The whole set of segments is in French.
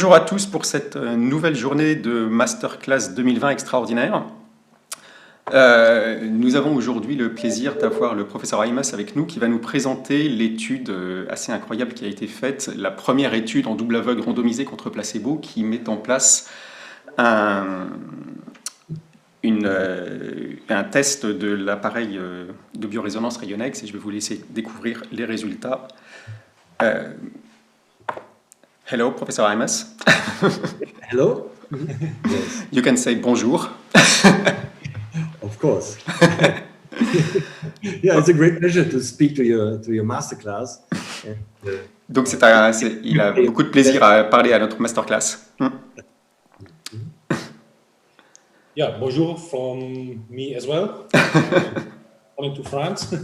Bonjour à tous pour cette nouvelle journée de Masterclass 2020 extraordinaire. Nous avons aujourd'hui le plaisir d'avoir le professeur Rayonex avec nous qui va nous présenter l'étude assez incroyable qui a été faite, la première étude en double aveugle randomisée contre placebo qui met en place un test de l'appareil de biorésonance Rayonex et je vais vous laisser découvrir les résultats. Hello, Professor Rayonex. Hello. Yes. You can say bonjour. Of course. Yeah, it's a great pleasure to speak to your masterclass. Donc il a beaucoup de plaisir à parler à notre masterclass. Yeah, bonjour from me as well. Coming to France.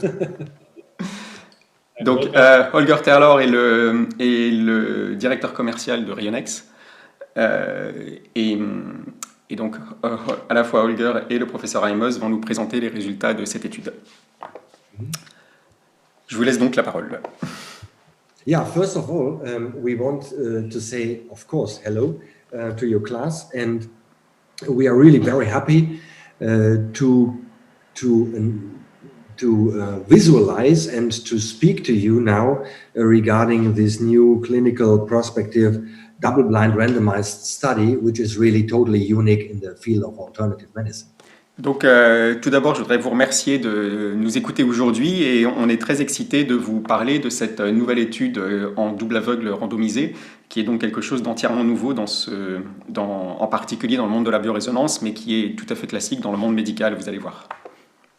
Donc, Holger Terlor est le directeur commercial de Rayonex. Et donc, à la fois Holger et le professeur Rayonex vont nous présenter les résultats de cette étude. Je vous laisse donc la parole. Yeah, first of all, we want to say, of course, hello to your class. And we are really very happy to visualize and to speak to you now regarding this new clinical prospective double-blind randomized study, which is really totally unique in the field of alternative medicine. Donc, tout d'abord, je voudrais vous remercier de nous écouter aujourd'hui et on est très excités de vous parler de cette nouvelle étude en double aveugle randomisée, qui est donc quelque chose d'entièrement nouveau en particulier dans le monde de la biorésonance, mais qui est tout à fait classique dans le monde médical, vous allez voir.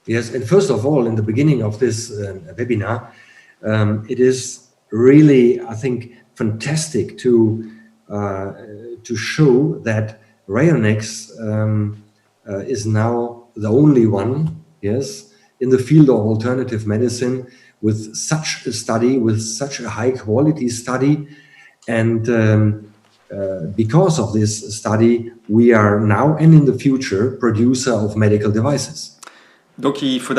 Yes, and first of all, in the beginning of this webinar, it is really, I think, fantastic to show that Rayonex is now the only one, yes, in the field of alternative medicine with such a study, with such a high quality study. And because of this study, we are now and in the future producer of medical devices. Donc il faut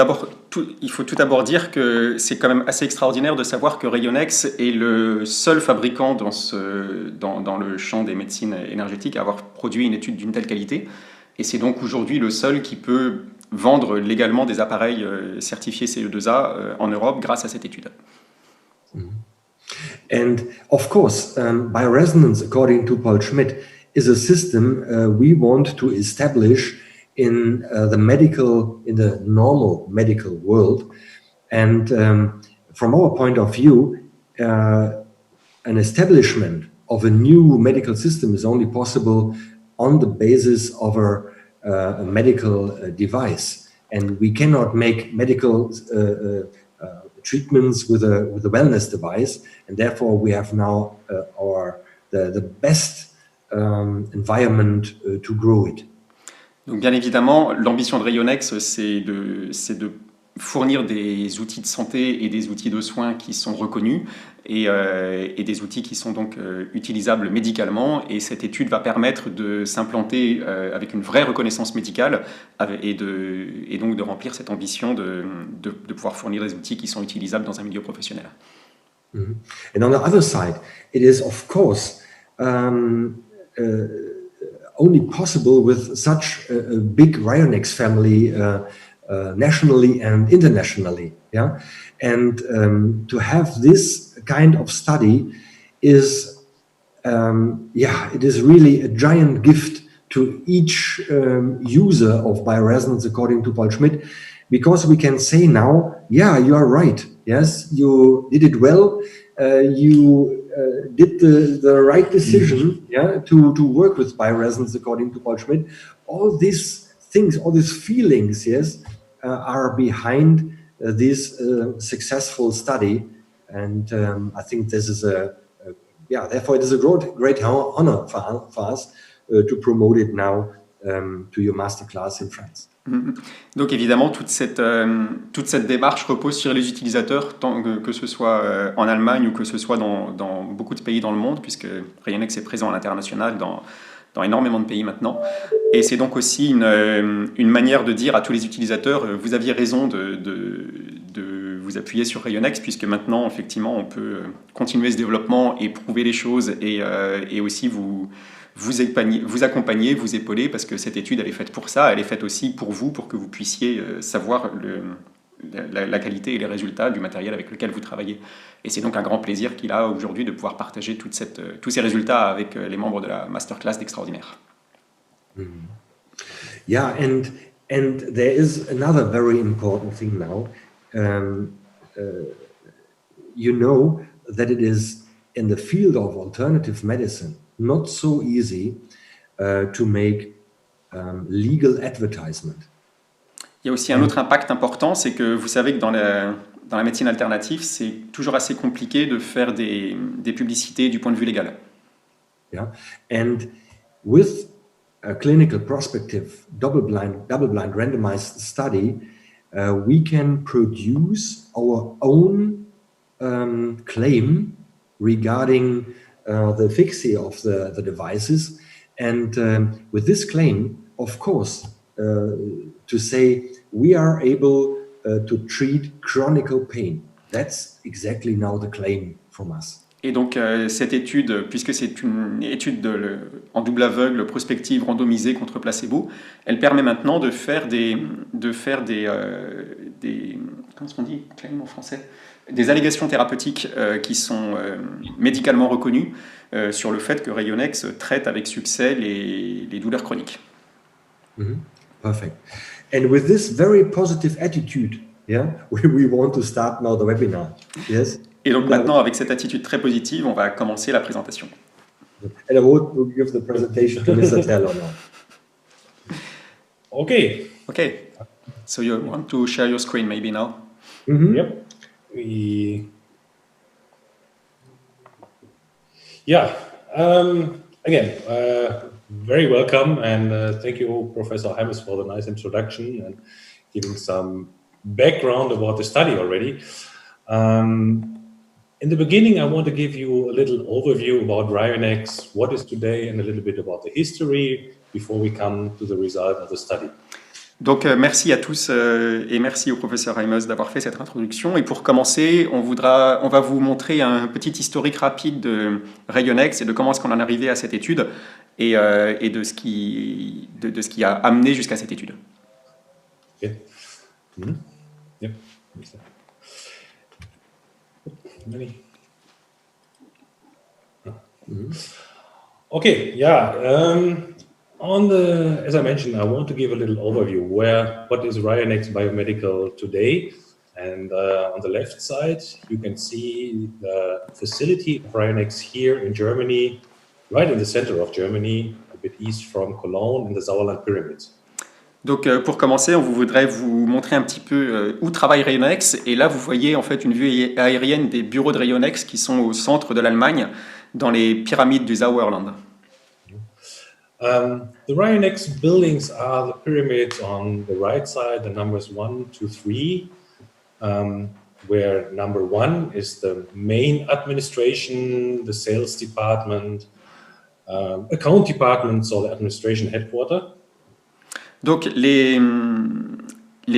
tout d'abord dire que c'est quand même assez extraordinaire de savoir que Rayonex est le seul fabricant dans le champ des médecines énergétiques à avoir produit une étude d'une telle qualité. Et c'est donc aujourd'hui le seul qui peut vendre légalement des appareils certifiés CE2A en Europe grâce à cette étude. And of course, biorésonance, according to Paul Schmidt, is a system we want to establish in the normal medical world. And from our point of view, an establishment of a new medical system is only possible on the basis of a medical device. And we cannot make medical treatments with a wellness device. And therefore, we have now the best environment to grow it. Donc bien évidemment, l'ambition de Rayonex, c'est de fournir des outils de santé et des outils de soins qui sont reconnus et des outils qui sont donc utilisables médicalement. Et cette étude va permettre de s'implanter avec une vraie reconnaissance médicale et donc de remplir cette ambition de pouvoir fournir des outils qui sont utilisables dans un milieu professionnel. Mm-hmm. And on the other side, it is of course only possible with such a big Rayonex family nationally and internationally, yeah. And to have this kind of study is, it is really a giant gift to each user of biorésonance, according to Paul Schmidt, because we can say now, yeah, you are right. Yes, you did it well. You did the right decision, yeah, to work with biorésonance, according to Paul Schmidt. All these things, all these feelings, yes, are behind this successful study, and I think this is therefore it is a great honor for us to promote it now to your masterclass in France. Donc évidemment, toute cette démarche repose sur les utilisateurs, tant que ce soit en Allemagne ou que ce soit dans beaucoup de pays dans le monde, puisque Rayonex est présent à l'international dans énormément de pays maintenant. Et c'est donc aussi une manière de dire à tous les utilisateurs, vous aviez raison de vous appuyez sur Rayonex, puisque maintenant, effectivement, on peut continuer ce développement et prouver les choses et aussi vous accompagner, vous épauler, parce que cette étude, elle est faite pour ça, elle est faite aussi pour vous, pour que vous puissiez savoir la qualité et les résultats du matériel avec lequel vous travaillez. Et c'est donc un grand plaisir qu'il a aujourd'hui de pouvoir partager tous ces résultats avec les membres de la masterclass d'Extraordinaire. Yeah, and there is another very important thing now. You know that it is in the field of alternative medicine not so easy to make legal advertisement. Il y a aussi un autre impact important, c'est que vous savez que dans la médecine alternative, c'est toujours assez compliqué de faire des publicités du point de vue légal. Yeah, and with a clinical prospective double-blind randomized study, we can produce our own claim regarding the efficacy of the devices, and with this claim, of course, to say we are able to treat chronic pain. That's exactly now the claim from us. Et donc cette étude, puisque c'est une étude en double aveugle, prospective, randomisée contre placebo, elle permet maintenant de faire des comment est-ce qu'on dit, claim en français, des allégations thérapeutiques qui sont médicalement reconnues sur le fait que Rayonex traite avec succès les douleurs chroniques. Perfect. And with this very positive attitude, yeah, we want to start now the webinar. Yes. Et donc maintenant, avec cette attitude très positive, on va commencer la présentation. And I will give the presentation to Mr. Taylor now. Okay. Okay. So you want to share your screen maybe now? Yep. Again, very welcome, and thank you, Professor Heimes, for the nice introduction and giving some background about the study already. In the beginning, I want to give you a little overview about Rayonex, what is today, and a little bit about the history before we come to the result of the study. Donc merci à tous et merci au professeur Heimes d'avoir fait cette introduction. Et pour commencer, on va vous montrer un petit historique rapide de Rayonex et de comment est-ce qu'on en est arrivé à cette étude et de ce qui a amené jusqu'à cette étude. Okay. Yep. Okay, yeah. As I mentioned, I want to give a little overview what is Rayonex Biomedical today. And on the left side, you can see the facility of Rayonex here in Germany, right in the center of Germany, a bit east from Cologne in the Sauerland Pyramids. Donc pour commencer, on voudrait vous montrer un petit peu où travaille Rayonex. Et là, vous voyez en fait une vue aérienne des bureaux de Rayonex qui sont au centre de l'Allemagne, dans les pyramides du Sauerland. The Rayonex buildings are the pyramids on the right side, the numbers 1, 2, 3, where number 1 is the main administration, the sales department, account department, so the administration headquarter. Donc les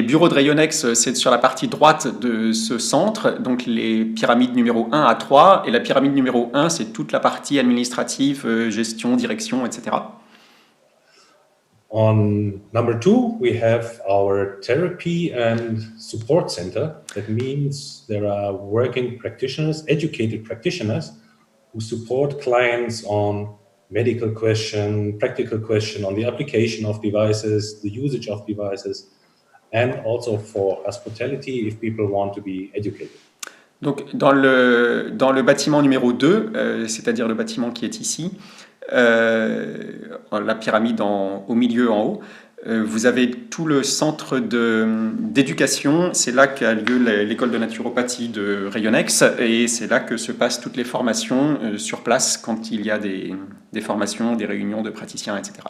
bureaux de Rayonex, c'est sur la partie droite de ce centre, donc les pyramides numéro 1 à 3, et la pyramide numéro 1, c'est toute la partie administrative, gestion, direction, etc. On number 2, we have our therapy and support center. That means there are working practitioners, educated practitioners, who support clients on medical question, practical question, on the application of devices, the usage of devices, and also for hospitality if people want to be educated. Donc dans le bâtiment numéro 2, c'est-à-dire le bâtiment qui est ici, la pyramide au milieu en haut, vous avez tout le centre d'éducation, c'est là qu'a lieu l'école de naturopathie de Rayonex et c'est là que se passent toutes les formations sur place quand il y a des formations, des réunions de praticiens, etc.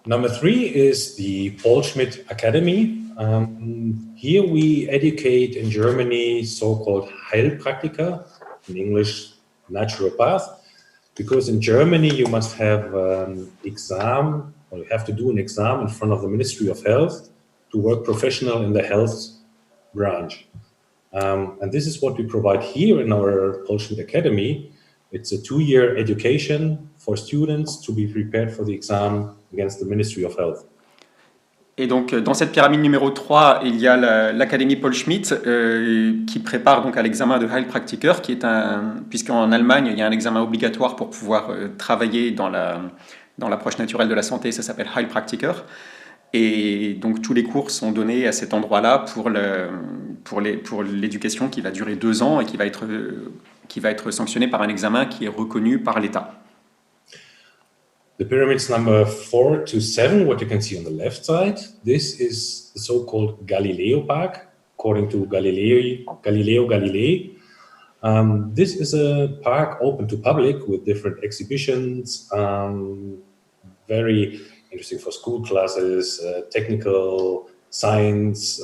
Number 3 is the Paul Schmidt Academy. Here we educate in Germany so-called Heilpraktiker, in English naturopath, because in Germany you must have exam, or you have to do an exam in front of the Ministry of Health to work professional in the health branch. And this is what we provide here in our Polshit Academy. It's a 2-year education for students to be prepared for the exam against the Ministry of Health. Et donc, dans cette pyramide numéro 3, il y a l'Académie Paul Schmidt qui prépare donc à l'examen de Heilpraktiker, qui est puisqu'en Allemagne, il y a un examen obligatoire pour pouvoir travailler dans l'approche naturelle de la santé, ça s'appelle Heilpraktiker. Et donc, tous les cours sont donnés à cet endroit-là pour l'éducation qui va durer 2 ans et qui va être sanctionnée par un examen qui est reconnu par l'État. The pyramids number 4 to 7, what you can see on the left side, this is the so-called Galileo Park, according to Galileo Galilei. This is a park open to public with different exhibitions, very interesting for school classes, technical, science,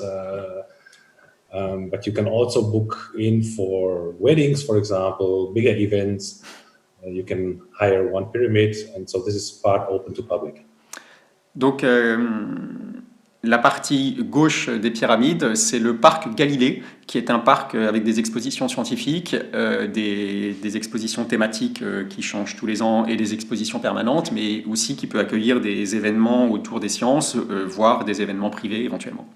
but you can also book in for weddings, for example, bigger events. You can hire one pyramid, and so this is part open to public. Donc, la partie gauche des pyramides, c'est le parc Galilée, qui est un parc avec des expositions scientifiques, des expositions thématiques qui changent tous les ans et des expositions permanentes, mais aussi qui peut accueillir des événements autour des sciences, voire des événements privés éventuellement.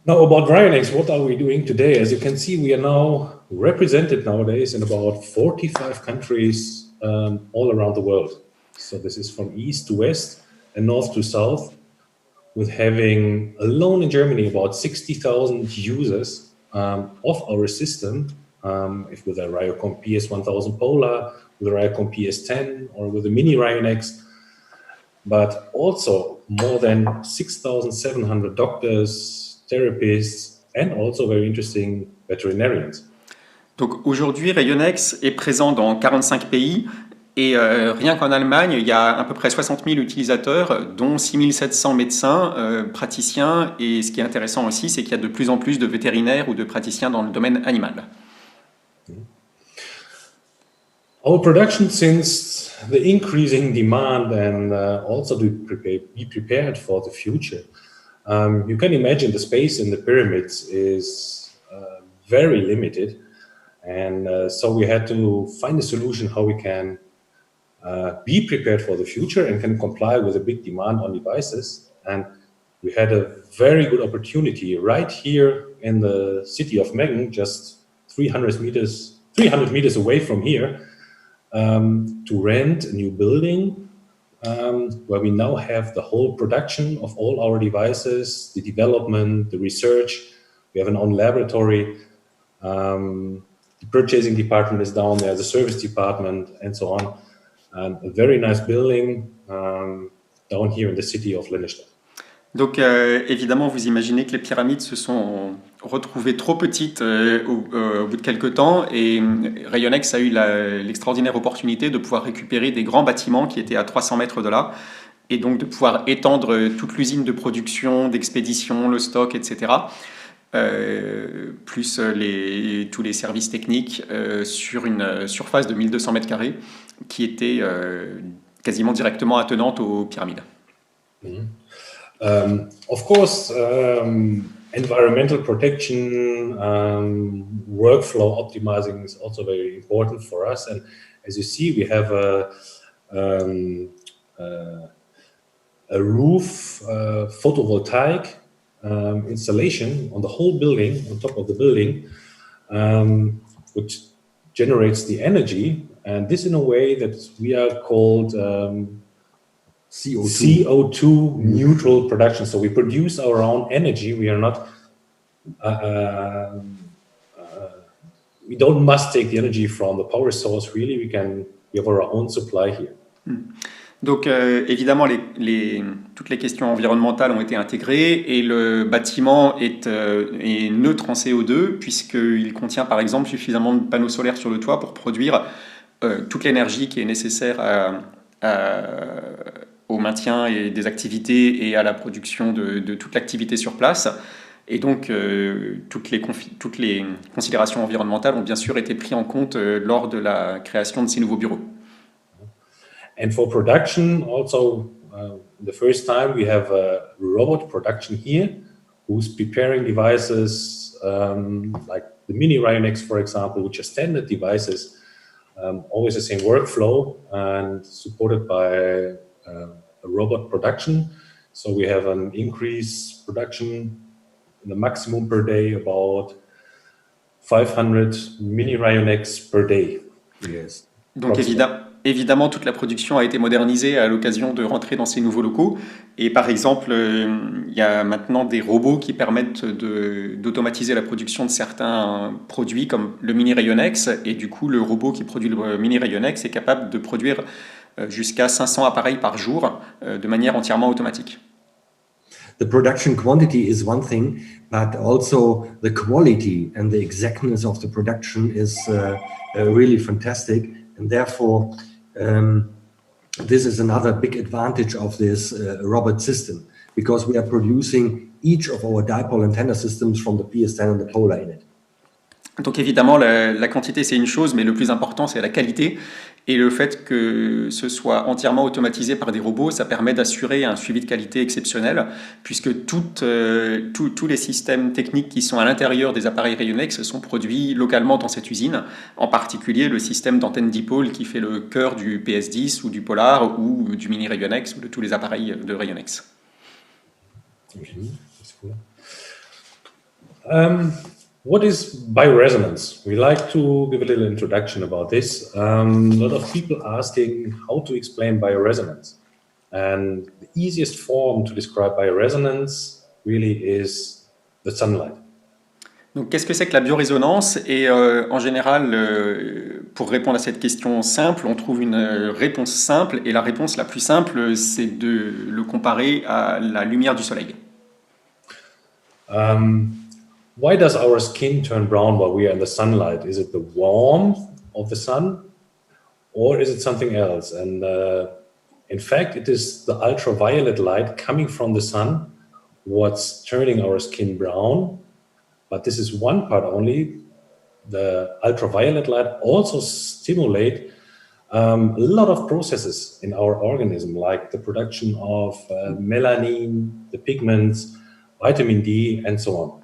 Now about Rayonex, what are we doing today? As you can see, we are now represented nowadays in about 45 countries all around the world. So this is from east to west and north to south, with having alone in Germany about 60,000 users of our system, if with a Rayocom PS1000 Polar, with a Rayocom PS10, or with a mini Rayonex, but also more than 6,700 doctors, therapists, and also very interesting veterinarians. Donc aujourd'hui, Rayonex est présent dans 45 pays et rien qu'en Allemagne, il y a à peu près 60 000 utilisateurs, dont 6 700 médecins, praticiens, et ce qui est intéressant aussi, c'est qu'il y a de plus en plus de vétérinaires ou de praticiens dans le domaine animal. Our production, since the increasing demand and also to be prepared for the future, you can imagine the space in the pyramids is very limited, and so we had to find a solution how we can be prepared for the future and can comply with a big demand on devices. And we had a very good opportunity right here in the city of Meggen, just 300 meters away from here, to rent a new building where we now have the whole production of all our devices, the development, the research. We have an own laboratory. The purchasing department is down there, the service department, and so on. And a very nice building down here in the city of Lennestadt. Donc évidemment, vous imaginez que les pyramides se sont retrouvées trop petites au bout de quelques temps, et Rayonex a eu l'extraordinaire opportunité de pouvoir récupérer des grands bâtiments qui étaient à 300 mètres de là, et donc de pouvoir étendre toute l'usine de production, d'expédition, le stock, etc., plus tous les services techniques sur une surface de 1200 mètres carrés qui était quasiment directement attenante aux pyramides. Of course, environmental protection, workflow optimizing is also very important for us. And as you see, we have a roof photovoltaic installation on the whole building, on top of the building, which generates the energy. And this in a way that we are called CO2 neutral production. So we produce our own energy. We are not, we don't must take the energy from the power source. Really, we have our own supply here. Donc évidemment, toutes les questions environnementales ont été intégrées, et le bâtiment est neutre en CO2 puisqu'il contient par exemple suffisamment de panneaux solaires sur le toit pour produire toute l'énergie qui est nécessaire au maintien et des activités et à la production de toute l'activité sur place. Et donc, toutes les considérations environnementales ont bien sûr été prises en compte lors de la création de ces nouveaux bureaux. And for production, also, the first time we have a robot production here, who's preparing devices like the mini Rayonex, for example, which are standard devices, always the same workflow and supported by a robot production. So we have an increased production in the maximum per day, about 500 mini Rayonex per day. Yes. Donc évidemment, toute la production a été modernisée à l'occasion de rentrer dans ces nouveaux locaux. Et par exemple, il y a maintenant des robots qui permettent d'automatiser la production de certains produits comme le mini Rayonex. Et du coup, le robot qui produit le mini Rayonex est capable de produire jusqu'à 500 appareils par jour de manière entièrement automatique. The production quantity is one thing, but also the quality and the exactness of the production is really fantastic. And therefore, this is another big advantage of this robot system, because we are producing each of our dipole antenna systems from the PS10 and the polar in it. Donc évidemment, la quantité c'est une chose, mais le plus important c'est la qualité. Et le fait que ce soit entièrement automatisé par des robots, ça permet d'assurer un suivi de qualité exceptionnel, puisque tous les systèmes techniques qui sont à l'intérieur des appareils Rayonex sont produits localement dans cette usine, en particulier le système d'antenne dipôle qui fait le cœur du PS10 ou du Polar ou du mini Rayonex ou de tous les appareils de Rayonex. What is biorésonance? We like to give a little introduction about this. A lot of people asking how to explain biorésonance. And the easiest form to describe biorésonance really is the sunlight. Donc, qu'est-ce que c'est que la biorésonance? Et en général, pour répondre à cette question simple, on trouve une réponse simple. Et la réponse la plus simple, c'est de le comparer à la lumière du soleil. Why does our skin turn brown while we are in the sunlight? Is it the warmth of the sun, or is it something else? And in fact, it is the ultraviolet light coming from the sun what's turning our skin brown. But this is one part only. The ultraviolet light also stimulate a lot of processes in our organism, like the production of melanin, the pigments, vitamin D, and so on.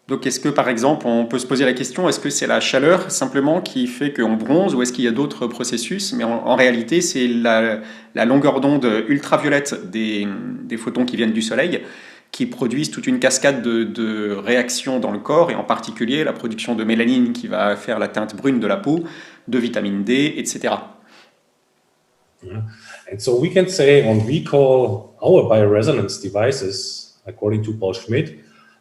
Donc, est-ce que, par exemple, on peut se poser la question, est-ce que c'est la chaleur simplement qui fait qu'on bronze ou est-ce qu'il y a d'autres processus? Mais en réalité, c'est la longueur d'onde ultraviolette des photons qui viennent du soleil qui produisent toute une cascade de réactions dans le corps, et en particulier la production de mélanine qui va faire la teinte brune de la peau, de vitamine D, etc. And so we can say, when we call our biorésonance devices, according to Paul Schmidt,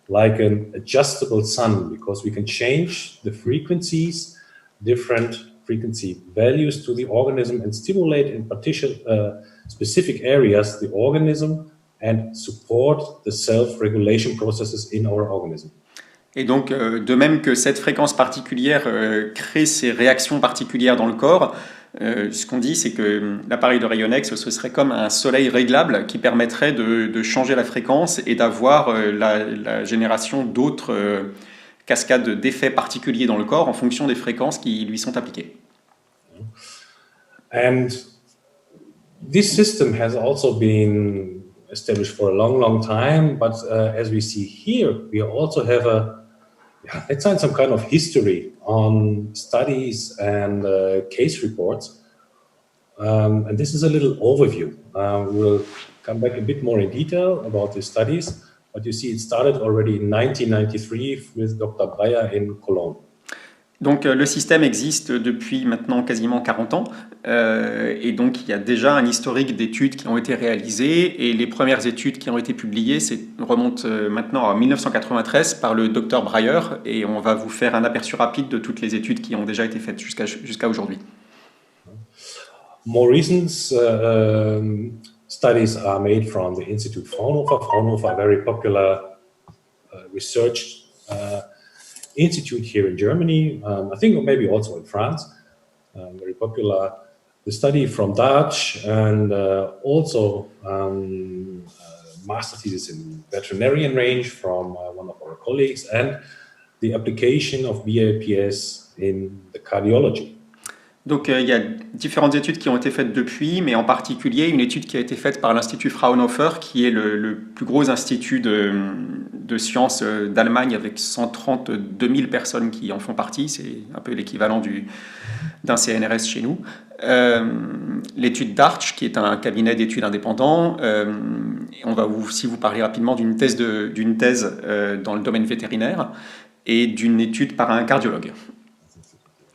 like an adjustable sun, because we can change the frequencies, different frequency values to the organism, and stimulate in specific areas the organism and support the self-regulation processes in our organism. Et donc, de même que cette fréquence particulière crée ces réactions particulières dans le corps, ce qu'on dit, c'est que l'appareil de Rayonex, ce serait comme un soleil réglable qui permettrait de changer la fréquence et d'avoir la génération d'autres cascades d'effets particuliers dans le corps en fonction des fréquences qui lui sont appliquées. And this system has also been established for a long time, but as we see here, we also have let's say some kind of history on studies and case reports. And this is a little overview. We'll come back a bit more in detail about the studies, but you see it started already in 1993 with Dr. Breyer in Cologne. Donc le système existe depuis maintenant quasiment 40 ans et donc il y a déjà un historique d'études qui ont été réalisées, et les premières études qui ont été publiées remontent maintenant à 1993 par le Dr Breyer, et on va vous faire un aperçu rapide de toutes les études qui ont déjà été faites jusqu'à aujourd'hui. More recent studies are made from the Institute Fraunhofer. Fraunhofer, a very popular research institute here in Germany, I think maybe also in France, very popular. The study from Dutch, and also master thesis in veterinarian range from one of our colleagues, and the application of BAPS in the cardiology. Donc il y a différentes études qui ont été faites depuis, mais en particulier une étude qui a été faite par l'Institut Fraunhofer, qui est le plus gros institut de sciences d'Allemagne, avec 132 000 personnes qui en font partie. C'est un peu l'équivalent d'un CNRS chez nous. L'étude d'Arch, qui est un cabinet d'études indépendant. On va aussi vous parler rapidement d'une thèse dans le domaine vétérinaire et d'une étude par un cardiologue,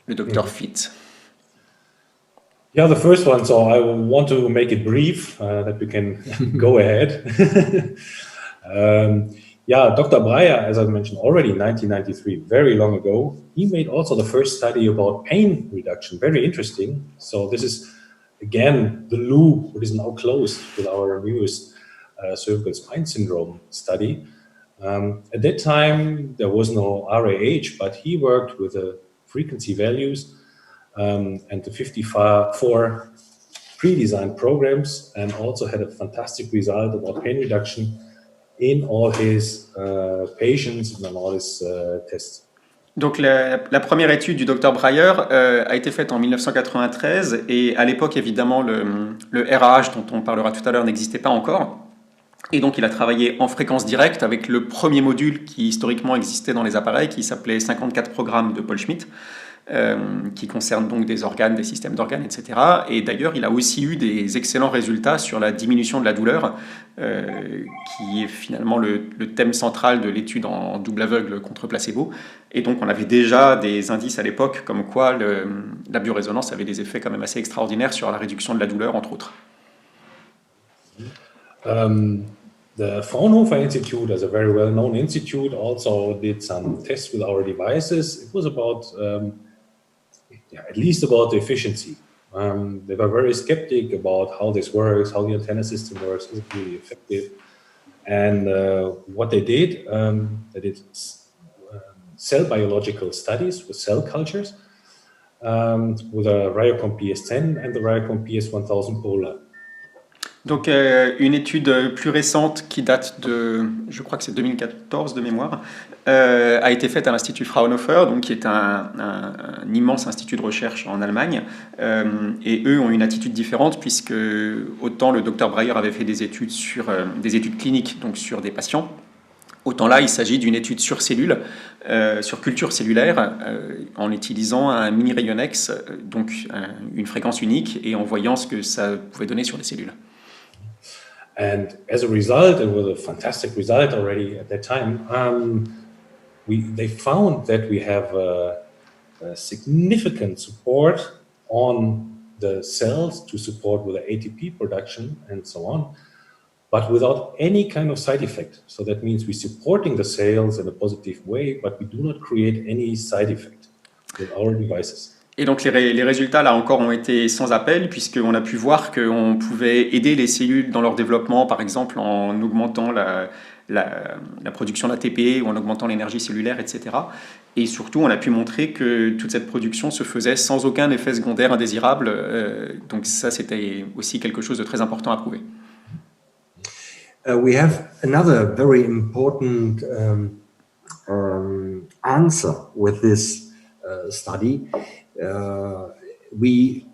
le docteur Fitt. Yeah, the first one, so I want to make it brief, that we can go ahead. Yeah, Dr. Breyer, as I mentioned already, 1993, very long ago, he made also the first study about pain reduction, very interesting. So this is, again, the loop that is now closed with our newest cervical spine syndrome study. At that time, there was no RAH, but he worked with the frequency values and the 54 pre-designed programs, and also had a fantastic result about pain reduction in all his patients and all his tests. Donc la première étude du Dr Breyer a été faite en 1993 et à l'époque évidemment le RAH dont on parlera tout à l'heure n'existait pas encore. Et donc il a travaillé en fréquence directe avec le premier module qui historiquement existait dans les appareils qui s'appelait 54 programmes de Paul Schmidt. Qui concerne donc des organes, des systèmes d'organes, etc. Et d'ailleurs, il a aussi eu des excellents résultats sur la diminution de la douleur, qui est finalement le thème central de l'étude en double aveugle contre placebo. Et donc, on avait déjà des indices à l'époque comme quoi la biorésonance avait des effets quand même assez extraordinaires sur la réduction de la douleur, entre autres. The Fraunhofer Institute, as a very well-known institute, also did some tests with our devices. It was about at least about the efficiency. They were very skeptic about how this works, how the antenna system works, is it really effective? And what they did cell biological studies with cell cultures with a Rayonex PS10 and the Rayonex PS1000 Polar. Donc une étude plus récente qui date de, je crois que c'est 2014 de mémoire, a été faite à l'Institut Fraunhofer, donc qui est un immense institut de recherche en Allemagne, et eux ont une attitude différente puisque autant le Dr Breyer avait fait des études cliniques, donc sur des patients, autant là il s'agit d'une étude sur cellules, sur culture cellulaire, en utilisant un mini Rayonex, donc une fréquence unique, et en voyant ce que ça pouvait donner sur les cellules. And as a result, it was a fantastic result already at that time. They found that we have a significant support on the cells to support with the ATP production and so on, but without any kind of side effect. So that means we're supporting the cells in a positive way, but we do not create any side effect with our devices. Et donc les résultats là encore ont été sans appel puisqu'on a pu voir qu'on pouvait aider les cellules dans leur développement, par exemple en augmentant la production d'ATP ou en augmentant l'énergie cellulaire, etc. Et surtout, on a pu montrer que toute cette production se faisait sans aucun effet secondaire indésirable. Donc ça, c'était aussi quelque chose de très important à prouver. We have another very important answer with this study. We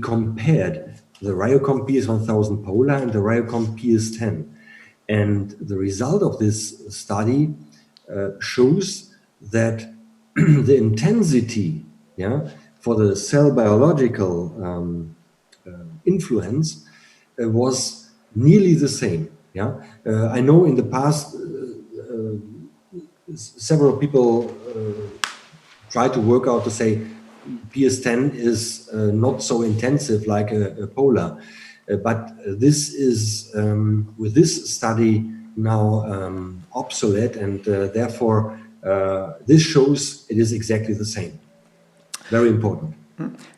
compared the Rayonex PS1000 Polar and the Rayonex PS10, and the result of this study shows that the intensity, for the cell biological influence was nearly the same. I know in the past several people try to work out to say PS10 is not so intensive like a Polar, but this is with this study now obsolete, and therefore this shows it is exactly the same. Very important.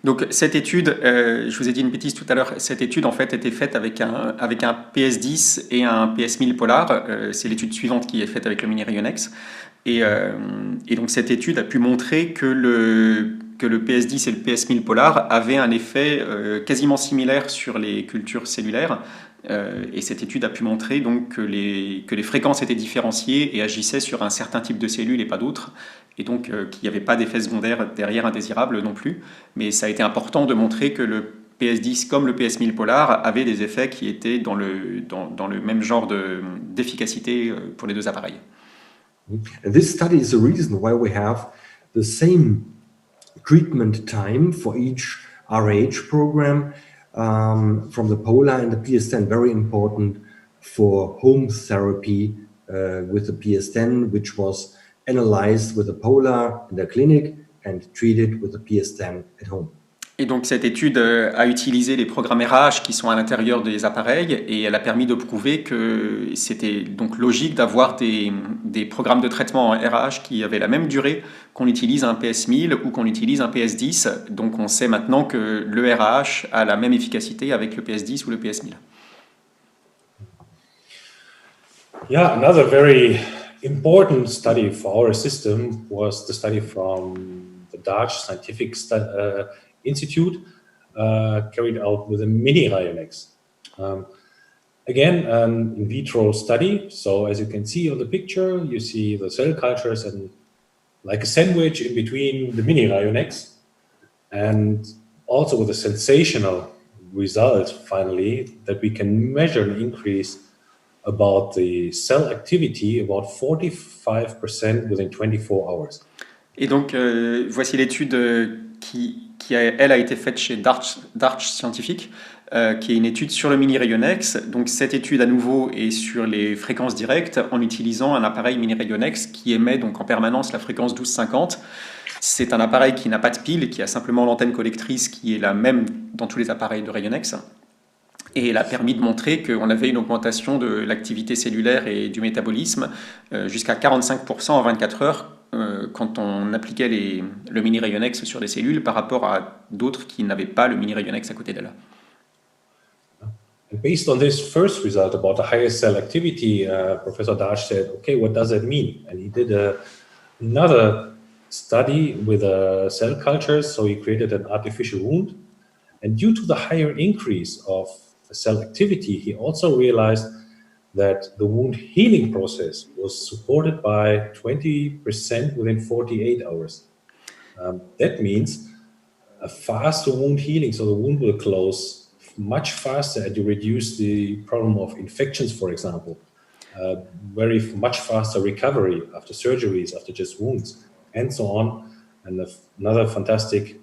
Donc cette étude, je vous ai dit une bêtise tout à l'heure, cette étude en fait était faite avec un PS10 et un PS1000 Polar. C'est l'étude suivante qui est faite avec le mini Rayonex. Et donc cette étude a pu montrer que le PS10 et le PS1000 Polar avaient un effet quasiment similaire sur les cultures cellulaires, Et cette étude a pu montrer donc que les fréquences étaient différenciées et agissaient sur un certain type de cellules et pas d'autres, et donc qu'il n'y avait pas d'effets secondaires derrière indésirables non plus. Mais ça a été important de montrer que le PS10 comme le PS1000 polar avaient des effets qui étaient dans le même genre d'efficacité pour les deux appareils. And this study is the reason why we have the same treatment time for each RH program from the Polar and the PS10, very important for home therapy with the PS10, which was analyzed with the Polar in the clinic and treated with the PS10 at home. Et donc cette étude a utilisé les programmes RH qui sont à l'intérieur des appareils et elle a permis de prouver que c'était donc logique d'avoir des programmes de traitement en RH qui avaient la même durée qu'on utilise un PS1000 ou qu'on utilise un PS10. Donc on sait maintenant que le RH a la même efficacité avec le PS10 ou le PS1000. Yeah, another very important study for our system was the study from the Dutch Scientific Institute carried out with a mini Rayonex. Again, an in vitro study. So as you can see on the picture, you see the cell cultures and like a sandwich in between the mini Rayonex, and also with a sensational result finally that we can measure an increase about the cell activity about 45% within 24 hours. Et donc voici l'étude elle a été faite chez Dutch Scientific, qui est une étude sur le mini Rayonex. Donc cette étude à nouveau est sur les fréquences directes en utilisant un appareil mini Rayonex qui émet donc en permanence la fréquence 1250. C'est un appareil qui n'a pas de pile et qui a simplement l'antenne collectrice qui est la même dans tous les appareils de Rayonex. Et elle a permis de montrer qu'on avait une augmentation de l'activité cellulaire et du métabolisme jusqu'à 45% en 24 heures quand on appliquait le mini Rayonex sur les cellules par rapport à d'autres qui n'avaient pas le mini Rayonex à côté d'elle. And based on this first result about the higher cell activity, Professor Dash said, okay, what does that mean? And he did another study with cell cultures. So he created an artificial wound. And due to the higher increase of cell activity, he also realized that the wound healing process was supported by 20% within 48 hours. That means a faster wound healing, so the wound will close much faster and you reduce the problem of infections, for example. Much faster recovery after surgeries, after just wounds, and so on. And another fantastic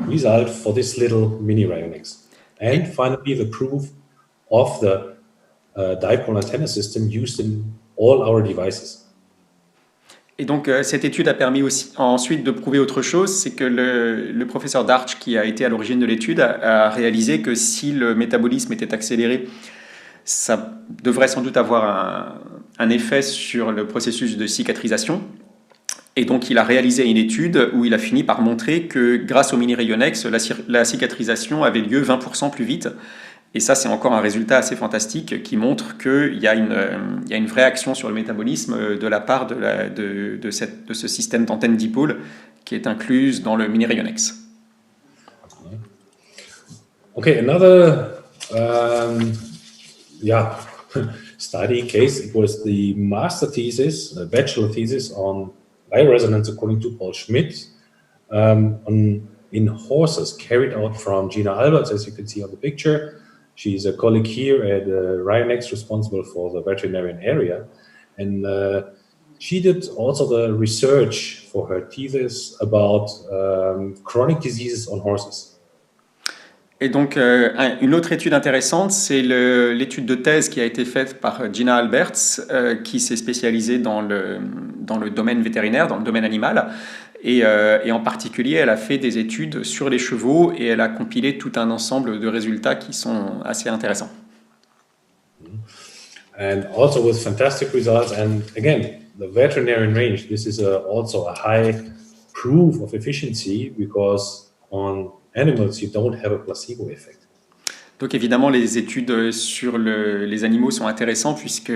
result for this little mini Rayonex. And finally, the proof of the dipole antenna system used in all our devices. Et donc cette étude a permis aussi ensuite de prouver autre chose, c'est que le professeur Darch, qui a été à l'origine de l'étude, a réalisé que si le métabolisme était accéléré, ça devrait sans doute avoir un effet sur le processus de cicatrisation. Et donc il a réalisé une étude où il a fini par montrer que grâce au mini Rayonex, la cicatrisation avait lieu 20% plus vite. Et ça, c'est encore un résultat assez fantastique qui montre qu'il y a une vraie action sur le métabolisme de la part de ce système d'antenne dipôle qui est incluse dans le mini Rayonex. Okay, another study case. It was the master thesis, the bachelor thesis on biorésonance according to Paul Schmidt in horses carried out from Gina Alberts, as you can see on the picture. She's a colleague here at Rayonex responsible for the veterinarian area. And she did also the research for her thesis about chronic diseases on horses. Et donc, une autre étude intéressante, c'est l'étude de thèse qui a été faite par Gina Alberts, qui s'est spécialisée dans le domaine vétérinaire, dans le domaine animal. Et en particulier, elle a fait des études sur les chevaux et elle a compilé tout un ensemble de résultats qui sont assez intéressants. And also with fantastic results. And again, the veterinarian range, this is also a high proof of efficiency because on animals, you don't have a placebo effect. Donc évidemment, les études sur les animaux sont intéressantes puisque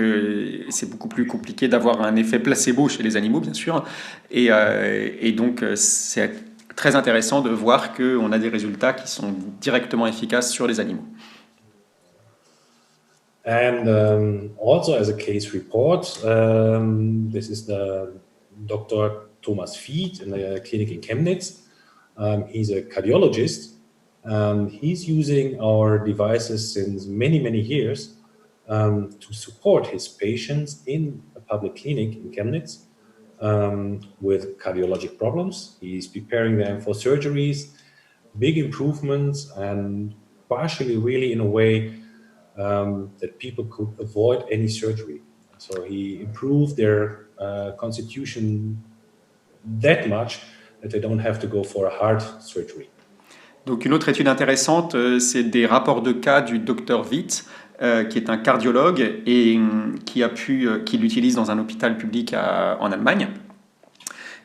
c'est beaucoup plus compliqué d'avoir un effet placebo chez les animaux, bien sûr. Et donc, c'est très intéressant de voir qu'on a des résultats qui sont directement efficaces sur les animaux. And also as a case report, this is the Dr. Thomas Fied in the clinic in Chemnitz. He's a cardiologist, and he's using our devices since many, many years to support his patients in a public clinic in Chemnitz with cardiologic problems. He's preparing them for surgeries, big improvements, and partially really in a way that people could avoid any surgery. So he improved their constitution that much that they don't have to go for a heart surgery. Donc une autre étude intéressante, c'est des rapports de cas du docteur Witt, qui est un cardiologue et qui l'utilise dans un hôpital public en Allemagne,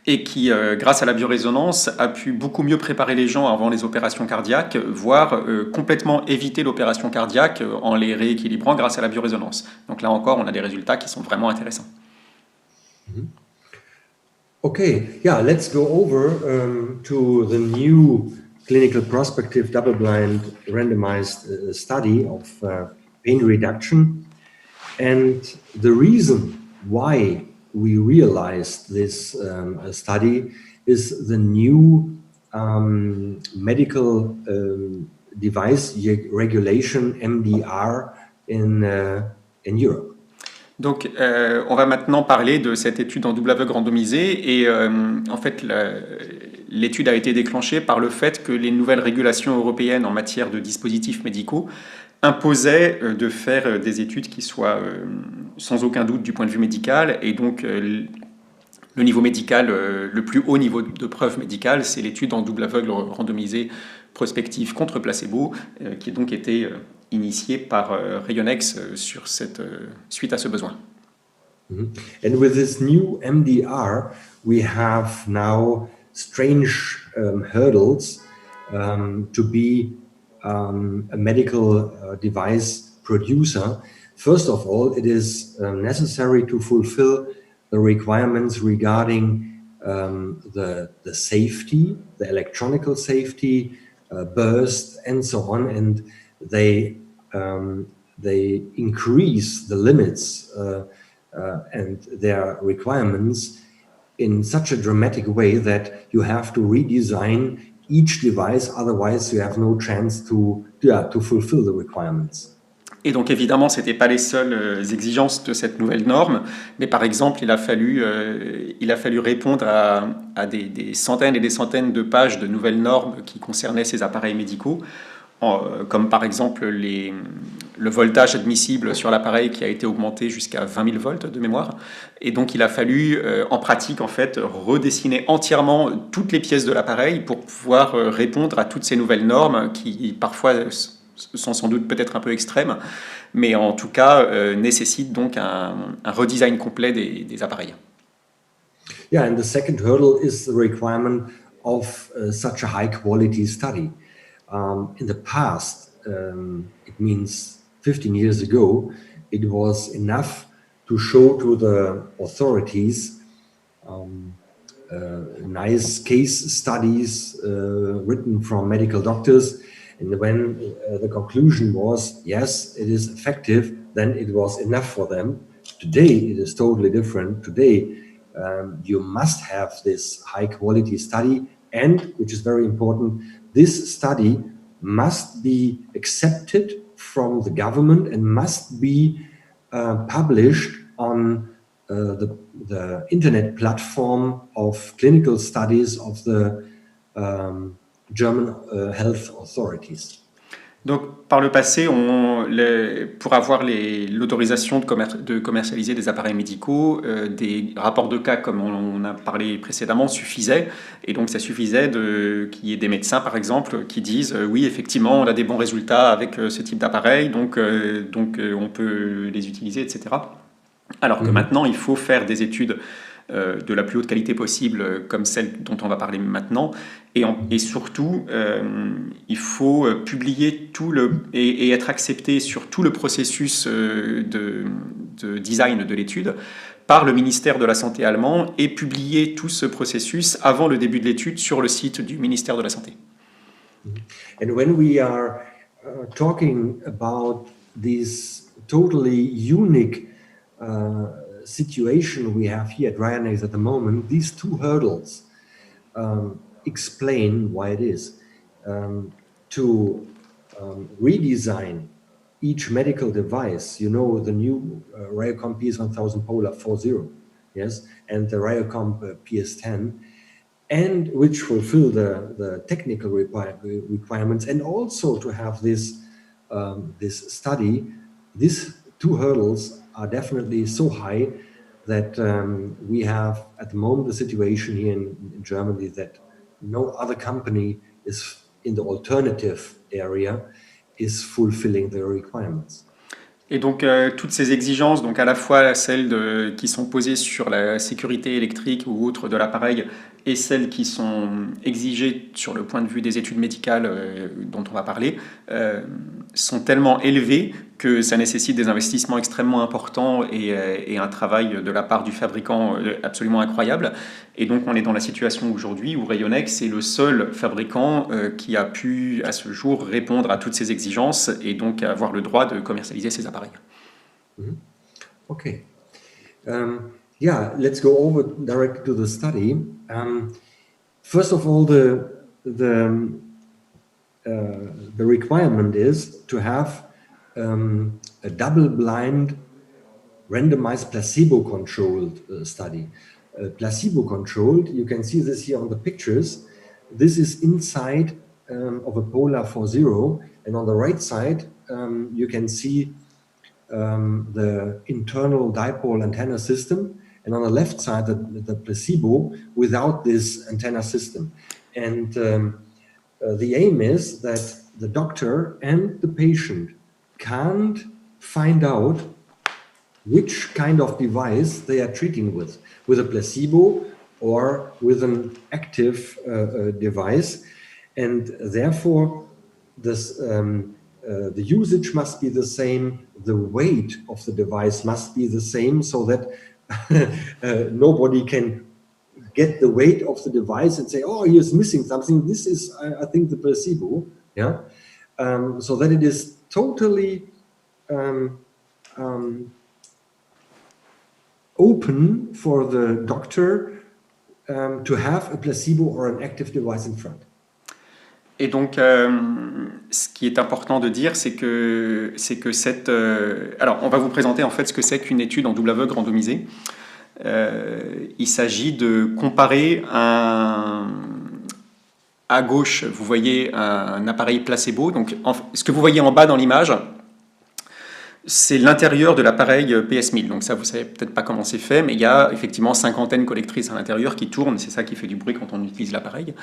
et qui, grâce à la biorésonance, a pu beaucoup mieux préparer les gens avant les opérations cardiaques, voire complètement éviter l'opération cardiaque en les rééquilibrant grâce à la biorésonance. Donc là encore, on a des résultats qui sont vraiment intéressants. Okay, yeah, let's go over to the new clinical prospective double-blind randomized study of pain reduction. And the reason why we realized this study is the new medical device regulation, MDR, in Europe. Donc, on va maintenant parler de cette étude en double aveugle randomisée et en fait, l'étude a été déclenchée par le fait que les nouvelles régulations européennes en matière de dispositifs médicaux imposaient de faire des études qui soient sans aucun doute du point de vue médical, et donc le niveau médical, le plus haut niveau de preuve médicale, c'est l'étude en double aveugle randomisée prospective contre placebo, qui a donc été initiée par Rayonex suite à ce besoin. And with this new MDR, we have now strange hurdles to be a medical device producer. First of all, it is necessary to fulfill the requirements regarding the safety, the electronical safety, burst, and so on, and they increase the limits and their requirements in such a dramatic way that you have to redesign each device, otherwise you have no chance to fulfill the requirements. Et donc évidemment, ce n'étaient pas les seules exigences de cette nouvelle norme, mais par exemple, il a fallu répondre à des centaines et des centaines de pages de nouvelles normes qui concernaient ces appareils médicaux, comme par exemple le voltage admissible sur l'appareil qui a été augmenté jusqu'à 20 000 volts de mémoire. Et donc il a fallu en pratique en fait redessiner entièrement toutes les pièces de l'appareil pour pouvoir répondre à toutes ces nouvelles normes qui parfois sont sans doute peut-être un peu extrêmes, mais en tout cas nécessitent donc un redesign complet des appareils. Yeah, and the second hurdle is the requirement of such a high quality study. In the past, it means 15 years ago, it was enough to show to the authorities nice case studies written from medical doctors. And when the conclusion was, yes, it is effective, then it was enough for them. Today, it is totally different. Today, you must have this high quality study, and, which is very important, this study must be accepted from the government and must be published on the internet platform of clinical studies of the German health authorities. Donc, par le passé, pour avoir l'autorisation de commercialiser des appareils médicaux, des rapports de cas, comme on a parlé précédemment, suffisaient. Et donc, ça suffisait qu'il y ait des médecins, par exemple, qui disent oui, effectivement, on a des bons résultats avec ce type d'appareil, donc on peut les utiliser, etc. Alors que maintenant, il faut faire des études de la plus haute qualité possible, comme celle dont on va parler maintenant, et surtout, il faut publier et être accepté sur tout le processus de design de l'étude par le ministère de la Santé allemand et publier tout ce processus avant le début de l'étude sur le site du ministère de la Santé. And when we are talking about these totally unique situation we have here at Rayonex at the moment. These two hurdles explain why it is. To redesign each medical device, you know, the new Rayocom PS1000 Polar 4.0, yes, and the Rayocom PS10, and which fulfill the technical requirements, and also to have this this study. These two hurdles are definitely so high that we have at the moment the situation here in Germany that no other company is in the alternative area is fulfilling the requirements. Et donc, toutes ces exigences, donc à la fois celles qui sont posées sur la sécurité électrique ou autre de l'appareil, et celles qui sont exigées sur le point de vue des études médicales dont on va parler, sont tellement élevées que ça nécessite des investissements extrêmement importants et un travail de la part du fabricant absolument incroyable. Et donc, on est dans la situation aujourd'hui où Rayonex est le seul fabricant qui a pu, à ce jour, répondre à toutes ces exigences et donc avoir le droit de commercialiser ces appareils. Mm-hmm. Okay. Yeah, let's go over directly to the study. First of all, the requirement is to have a double-blind, randomized, placebo-controlled study. Placebo-controlled, you can see this here on the pictures. This is inside of a Polar 4.0, and on the right side you can see the internal dipole antenna system, and on the left side the placebo without this antenna system. And the aim is that the doctor and the patient can't find out which kind of device they are treating with a placebo or with an active device, and therefore this the usage must be the same, the weight of the device must be the same, so that nobody can get the weight of the device and say, oh, he is missing something, this is I think the placebo, yeah, so that it is totally open for the doctor to have a placebo or an active device in front. Et donc, ce qui est important de dire, c'est que cette... alors, on va vous présenter en fait ce que c'est qu'une étude en double aveugle randomisée. Il s'agit de comparer à gauche, vous voyez un appareil placebo. Donc, ce que vous voyez en bas dans l'image, c'est l'intérieur de l'appareil PS1000. Donc ça, vous savez peut-être pas comment c'est fait, mais il y a effectivement 5 antennes collectrices à l'intérieur qui tournent. C'est ça qui fait du bruit quand on utilise l'appareil.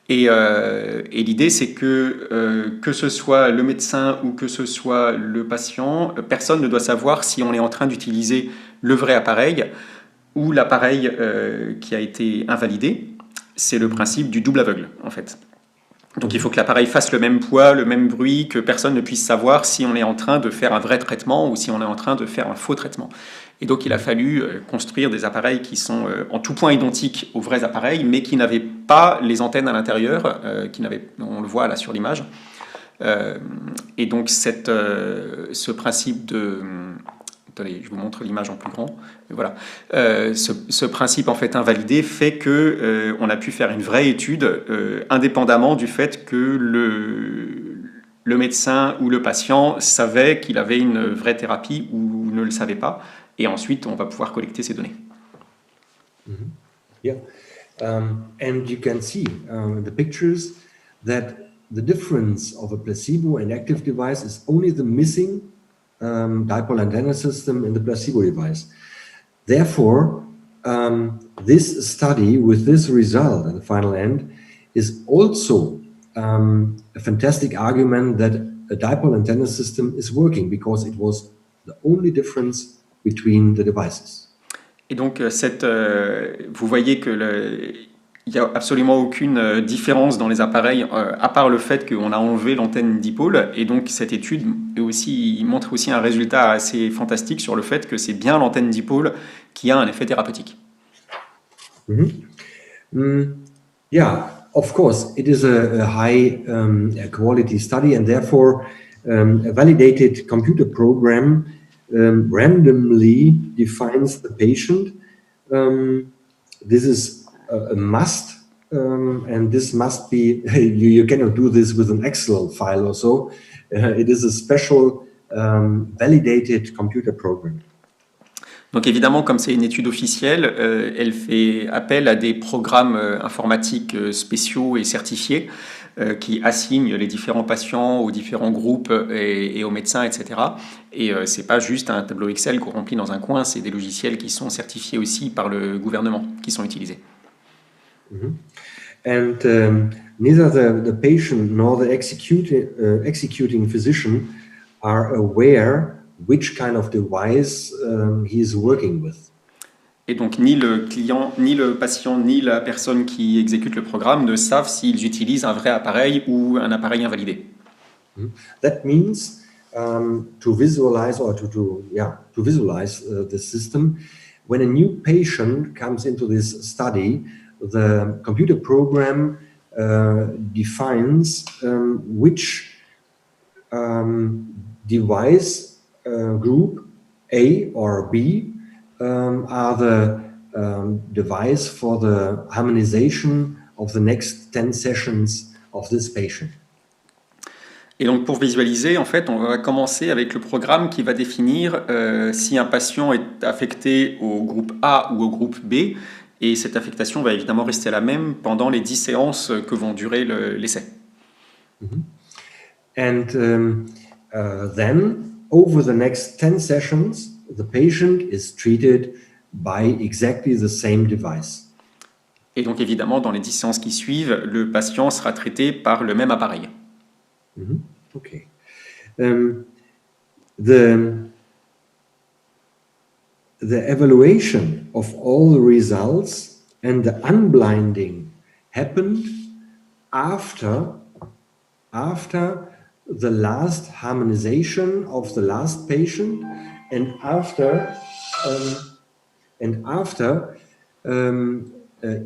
Et l'idée, c'est que ce soit le médecin ou que ce soit le patient, personne ne doit savoir si on est en train d'utiliser le vrai appareil ou l'appareil qui a été invalidé. C'est le principe du double aveugle, en fait. Donc il faut que l'appareil fasse le même poids, le même bruit, que personne ne puisse savoir si on est en train de faire un vrai traitement ou si on est en train de faire un faux traitement. Et donc il a fallu construire des appareils qui sont en tout point identiques aux vrais appareils, mais qui n'avaient pas les antennes à l'intérieur, on le voit là sur l'image. Et donc ce principe de... Attendez, je vous montre l'image en plus grand. Voilà. Ce principe en fait invalidé fait que on a pu faire une vraie étude indépendamment du fait que le médecin ou le patient savait qu'il avait une vraie thérapie ou ne le savait pas. Et ensuite, on va pouvoir collecter ces données. Mm-hmm. Yeah, and you can see the pictures that the difference of a placebo and active device is only the missing dipole antenna system in the placebo device. Therefore, this study with this result at the final end is also a fantastic argument that a dipole antenna system is working because it was the only difference between the devices. Et donc, vous voyez que il n'y a absolument aucune différence dans les appareils, à part le fait qu'on a enlevé l'antenne dipôle. Et donc, cette étude montre aussi un résultat assez fantastique sur le fait que c'est bien l'antenne dipôle qui a un effet thérapeutique. Mm-hmm. Yeah, of course, it is a high quality study, and therefore a validated computer program randomly defines the patient. This is a must, and this must be, you cannot do this with an Excel file or so. It is a special validated computer program. Donc évidemment, comme c'est une étude officielle, elle fait appel à des programmes informatiques spéciaux et certifiés qui assignent les différents patients aux différents groupes et aux médecins, etc. Et c'est pas juste un tableau Excel qu'on remplit dans un coin, c'est des logiciels qui sont certifiés aussi par le gouvernement, qui sont utilisés. And neither the patient nor the executing physician are aware which kind of device he is working with. Et donc ni le client, ni le patient, ni la personne qui exécute le programme ne savent s'ils utilisent un vrai appareil ou un appareil invalidé. That means to visualize or to visualize the system, when a new patient comes into this study, the computer program defines which device group A or B are the device for the harmonization of the next 10 sessions of this patient. Et donc pour visualiser, en fait, on va commencer avec le programme qui va définir si un patient est affecté au groupe A ou au groupe B. Et cette affectation va évidemment rester la même pendant les 10 séances que vont durer l'essai. And then, over the next 10 sessions, the patient is treated by exactly the same device. Et donc évidemment, dans les 10 séances qui suivent, le patient sera traité par le même appareil. Okay. The evaluation of all the results and the unblinding happened after the last harmonization of the last patient and after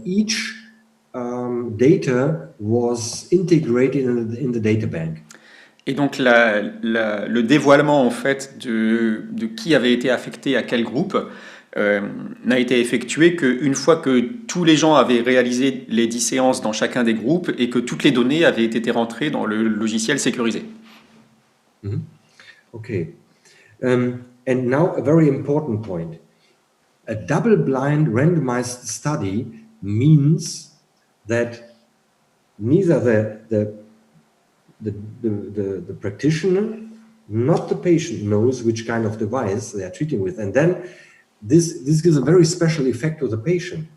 each data was integrated in the data bank. Et donc le dévoilement en fait de qui avait été affecté à quel groupe n'a été effectué qu'une fois que tous les gens avaient réalisé les 10 séances dans chacun des groupes et que toutes les données avaient été rentrées dans le logiciel sécurisé. Okay. And now a very important point. A double-blind randomized study means that neither the practitioner, not the patient, knows which kind of device they are treating with. And then this gives a very special effect to the patient.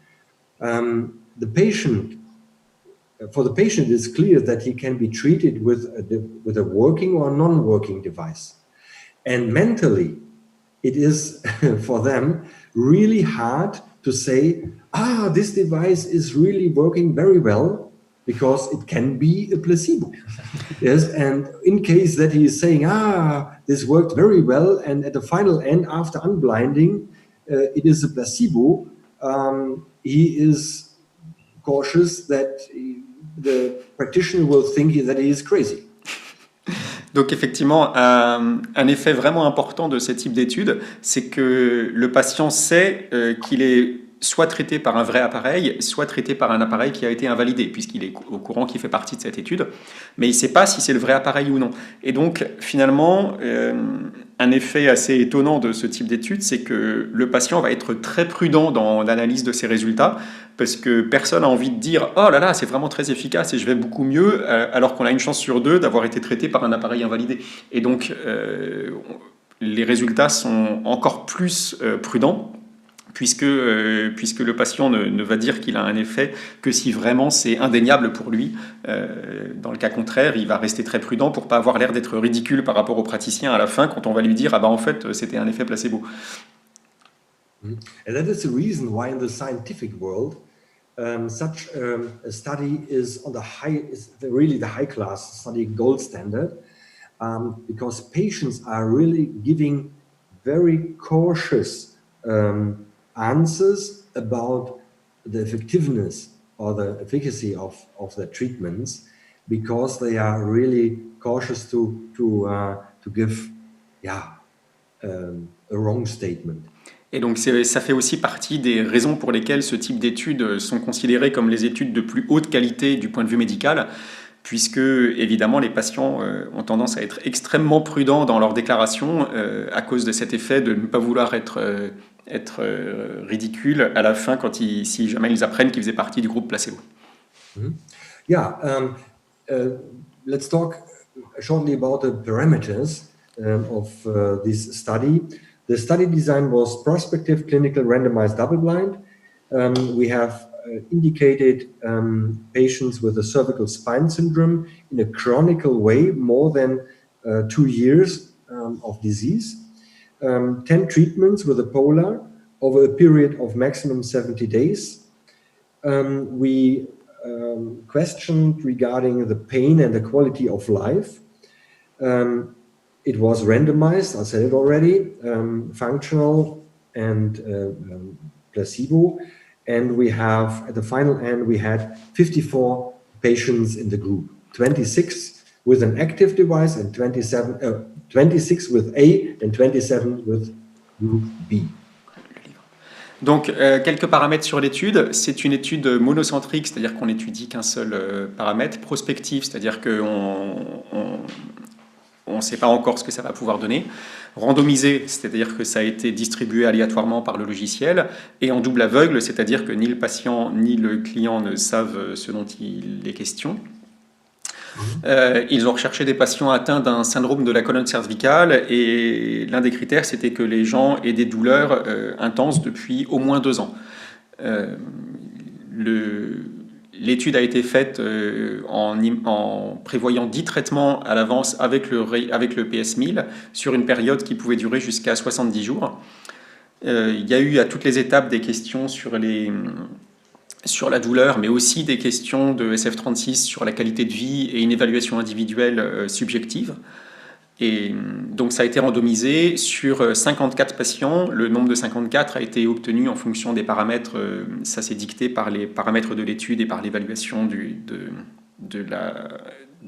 For the patient, it's clear that he can be treated with a working or non-working device. And mentally, it is for them really hard to say, this device is really working very well, because it can be a placebo. Yes, and in case that he is saying, this worked very well, and at the final end, after unblinding, it is a placebo, he is cautious that the practitioner will think that he is crazy. Donc effectivement, un effet vraiment important de ce type d'étude, c'est que le patient sait qu'il est soit traité par un vrai appareil, soit traité par un appareil qui a été invalidé, puisqu'il est au courant qu'il fait partie de cette étude, mais il ne sait pas si c'est le vrai appareil ou non. Et donc, finalement, un effet assez étonnant de ce type d'étude, c'est que le patient va être très prudent dans l'analyse de ses résultats, parce que personne n'a envie de dire « Oh là là, c'est vraiment très efficace et je vais beaucoup mieux », alors qu'on a une chance sur 2 d'avoir été traité par un appareil invalidé. Et donc, les résultats sont encore plus prudents, puisque le patient ne va dire qu'il a un effet que si vraiment c'est indéniable pour lui. Dans le cas contraire, il va rester très prudent pour ne pas avoir l'air d'être ridicule par rapport au praticien à la fin, quand on va lui dire « Ah bah en fait, c'était un effet placebo ». And that is the reason why in the scientific world such a study is really the high class study, gold standard, because patients are really giving very cautious answers about the effectiveness or the efficacy of the treatments, because they are really cautious to give a wrong statement. Et donc ça fait aussi partie des raisons pour lesquelles ce type d'études sont considérées comme les études de plus haute qualité du point de vue médical, puisque évidemment les patients ont tendance à être extrêmement prudents dans leurs déclarations à cause de cet effet de ne pas vouloir être ridicule à la fin si jamais ils apprennent qu'ils faisaient partie du groupe placebo. Yeah, let's talk shortly about the parameters of this study. The study design was prospective, clinical, randomized, double-blind. We have indicated patients with a cervical spine syndrome in a chronic way, more than 2 years of disease. 10 treatments with a polar over a period of maximum 70 days. We questioned regarding the pain and the quality of life. It was randomized, I said it already, functional and placebo. And we have, at the final end, we had 54 patients in the group, 26 with an active device and 26 with A and 27 with group B. Donc, quelques paramètres sur l'étude. C'est une étude monocentrique, c'est-à-dire qu'on n'étudie qu'un seul paramètre. Prospective, c'est-à-dire qu'on ne sait pas encore ce que ça va pouvoir donner. Randomisée, c'est-à-dire que ça a été distribué aléatoirement par le logiciel. Et en double aveugle, c'est-à-dire que ni le patient ni le client ne savent ce dont il est question. Ils ont recherché des patients atteints d'un syndrome de la colonne cervicale et l'un des critères, c'était que les gens aient des douleurs intenses depuis au moins 2 ans. L'étude a été faite en prévoyant 10 traitements à l'avance avec le PS1000 sur une période qui pouvait durer jusqu'à 70 jours. Il y a eu à toutes les étapes des questions sur la douleur, mais aussi des questions de SF36 sur la qualité de vie et une évaluation individuelle subjective. Et donc ça a été randomisé sur 54 patients. Le nombre de 54 a été obtenu en fonction des paramètres. Ça s'est dicté par les paramètres de l'étude et par l'évaluation de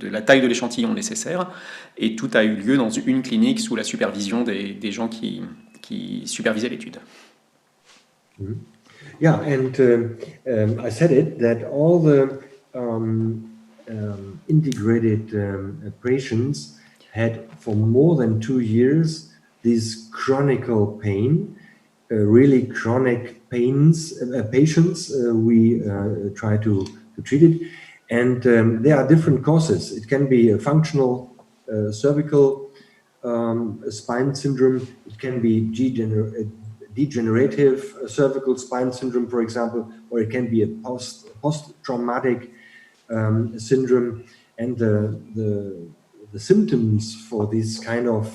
la taille de l'échantillon nécessaire. Et tout a eu lieu dans une clinique sous la supervision des gens qui supervisaient l'étude. Yeah, and I said it, that all the integrated patients had for more than 2 years this chronic pain, really chronic patients. We try to treat it, and there are different causes. It can be a functional cervical spine syndrome. It can be degenerative cervical spine syndrome, for example, or it can be a post-traumatic syndrome. And the symptoms for this kind of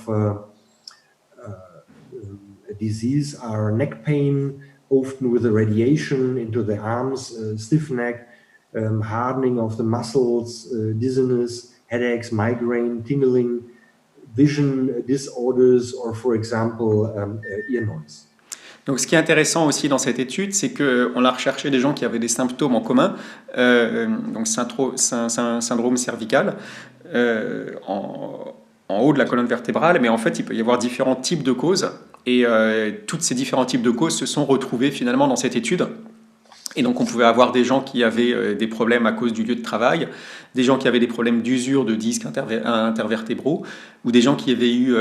disease are neck pain, often with a radiation into the arms, stiff neck, hardening of the muscles, dizziness, headaches, migraine, tingling, vision disorders, or for example, ear noise. Donc, ce qui est intéressant aussi dans cette étude, c'est qu'on a recherché des gens qui avaient des symptômes en commun, donc syndrome cervical, en haut de la colonne vertébrale, mais en fait, il peut y avoir différents types de causes, et tous ces différents types de causes se sont retrouvés finalement dans cette étude. Et donc, on pouvait avoir des gens qui avaient des problèmes à cause du lieu de travail, des gens qui avaient des problèmes d'usure de disques intervertébraux, ou des gens qui avaient eu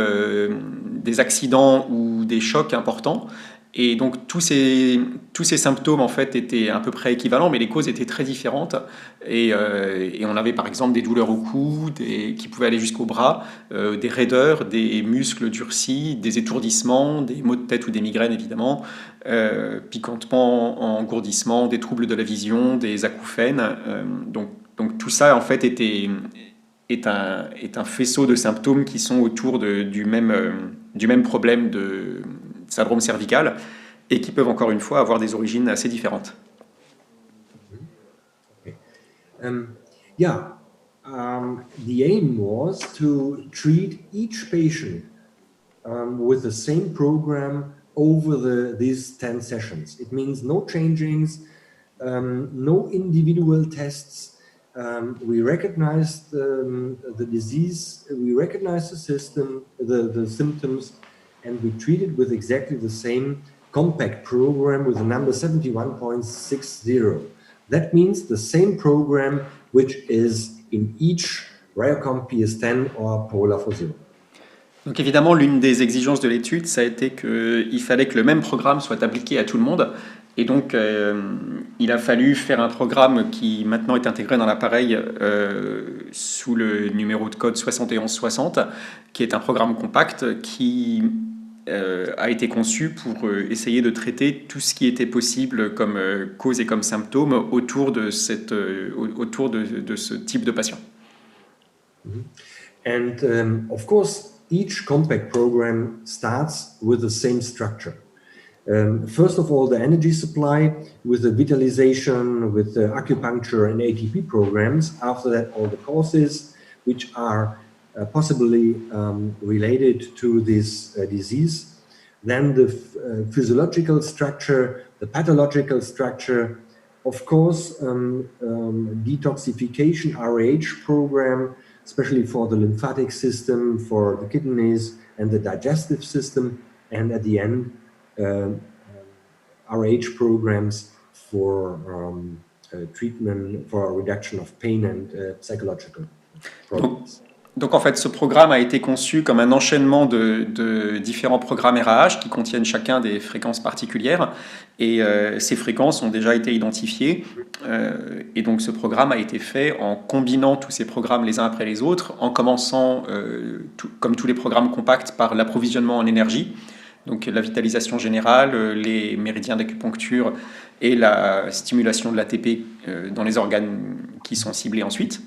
des accidents ou des chocs importants. Et donc tous ces symptômes en fait étaient à peu près équivalents, mais les causes étaient très différentes. Et on avait par exemple des douleurs au cou, qui pouvaient aller jusqu'au bras, des raideurs, des muscles durcis, des étourdissements, des maux de tête ou des migraines évidemment, picotements, engourdissements, des troubles de la vision, des acouphènes. Donc tout ça en fait est un faisceau de symptômes qui sont autour du même problème de syndrome cervical et qui peuvent encore une fois avoir des origines assez différentes. The aim was to treat each patient with the same program over these 10 sessions. It means no changings, no individual tests. We recognized the disease, we recognized the system, the symptoms, and we treated with exactly the same compact program with the number 71.60. That means the same program which is in each Rayocomp PS10 or Polar for Zero. Donc évidemment, l'une des exigences de l'étude, ça a été qu'il fallait que le même programme soit appliqué à tout le monde. Et donc, il a fallu faire un programme qui maintenant est intégré dans l'appareil sous le numéro de code 7160, qui est un programme compact qui a été conçu pour essayer de traiter tout ce qui était possible comme cause et comme symptôme autour de ce type de patient. And of course, each compact program starts with the same structure. First of all, the energy supply with the vitalization, with the acupuncture and ATP programs. After that, all the causes which are possibly related to this disease. Then the physiological structure, the pathological structure, of course, detoxification RH program, especially for the lymphatic system, for the kidneys and the digestive system, and at the end, RH programs for treatment, for reduction of pain and psychological problems. Donc en fait, ce programme a été conçu comme un enchaînement de différents programmes RAH qui contiennent chacun des fréquences particulières. Et ces fréquences ont déjà été identifiées. Et donc ce programme a été fait en combinant tous ces programmes les uns après les autres, en commençant, comme tous les programmes compacts, par l'approvisionnement en énergie. Donc la vitalisation générale, les méridiens d'acupuncture et la stimulation de l'ATP dans les organes qui sont ciblés ensuite.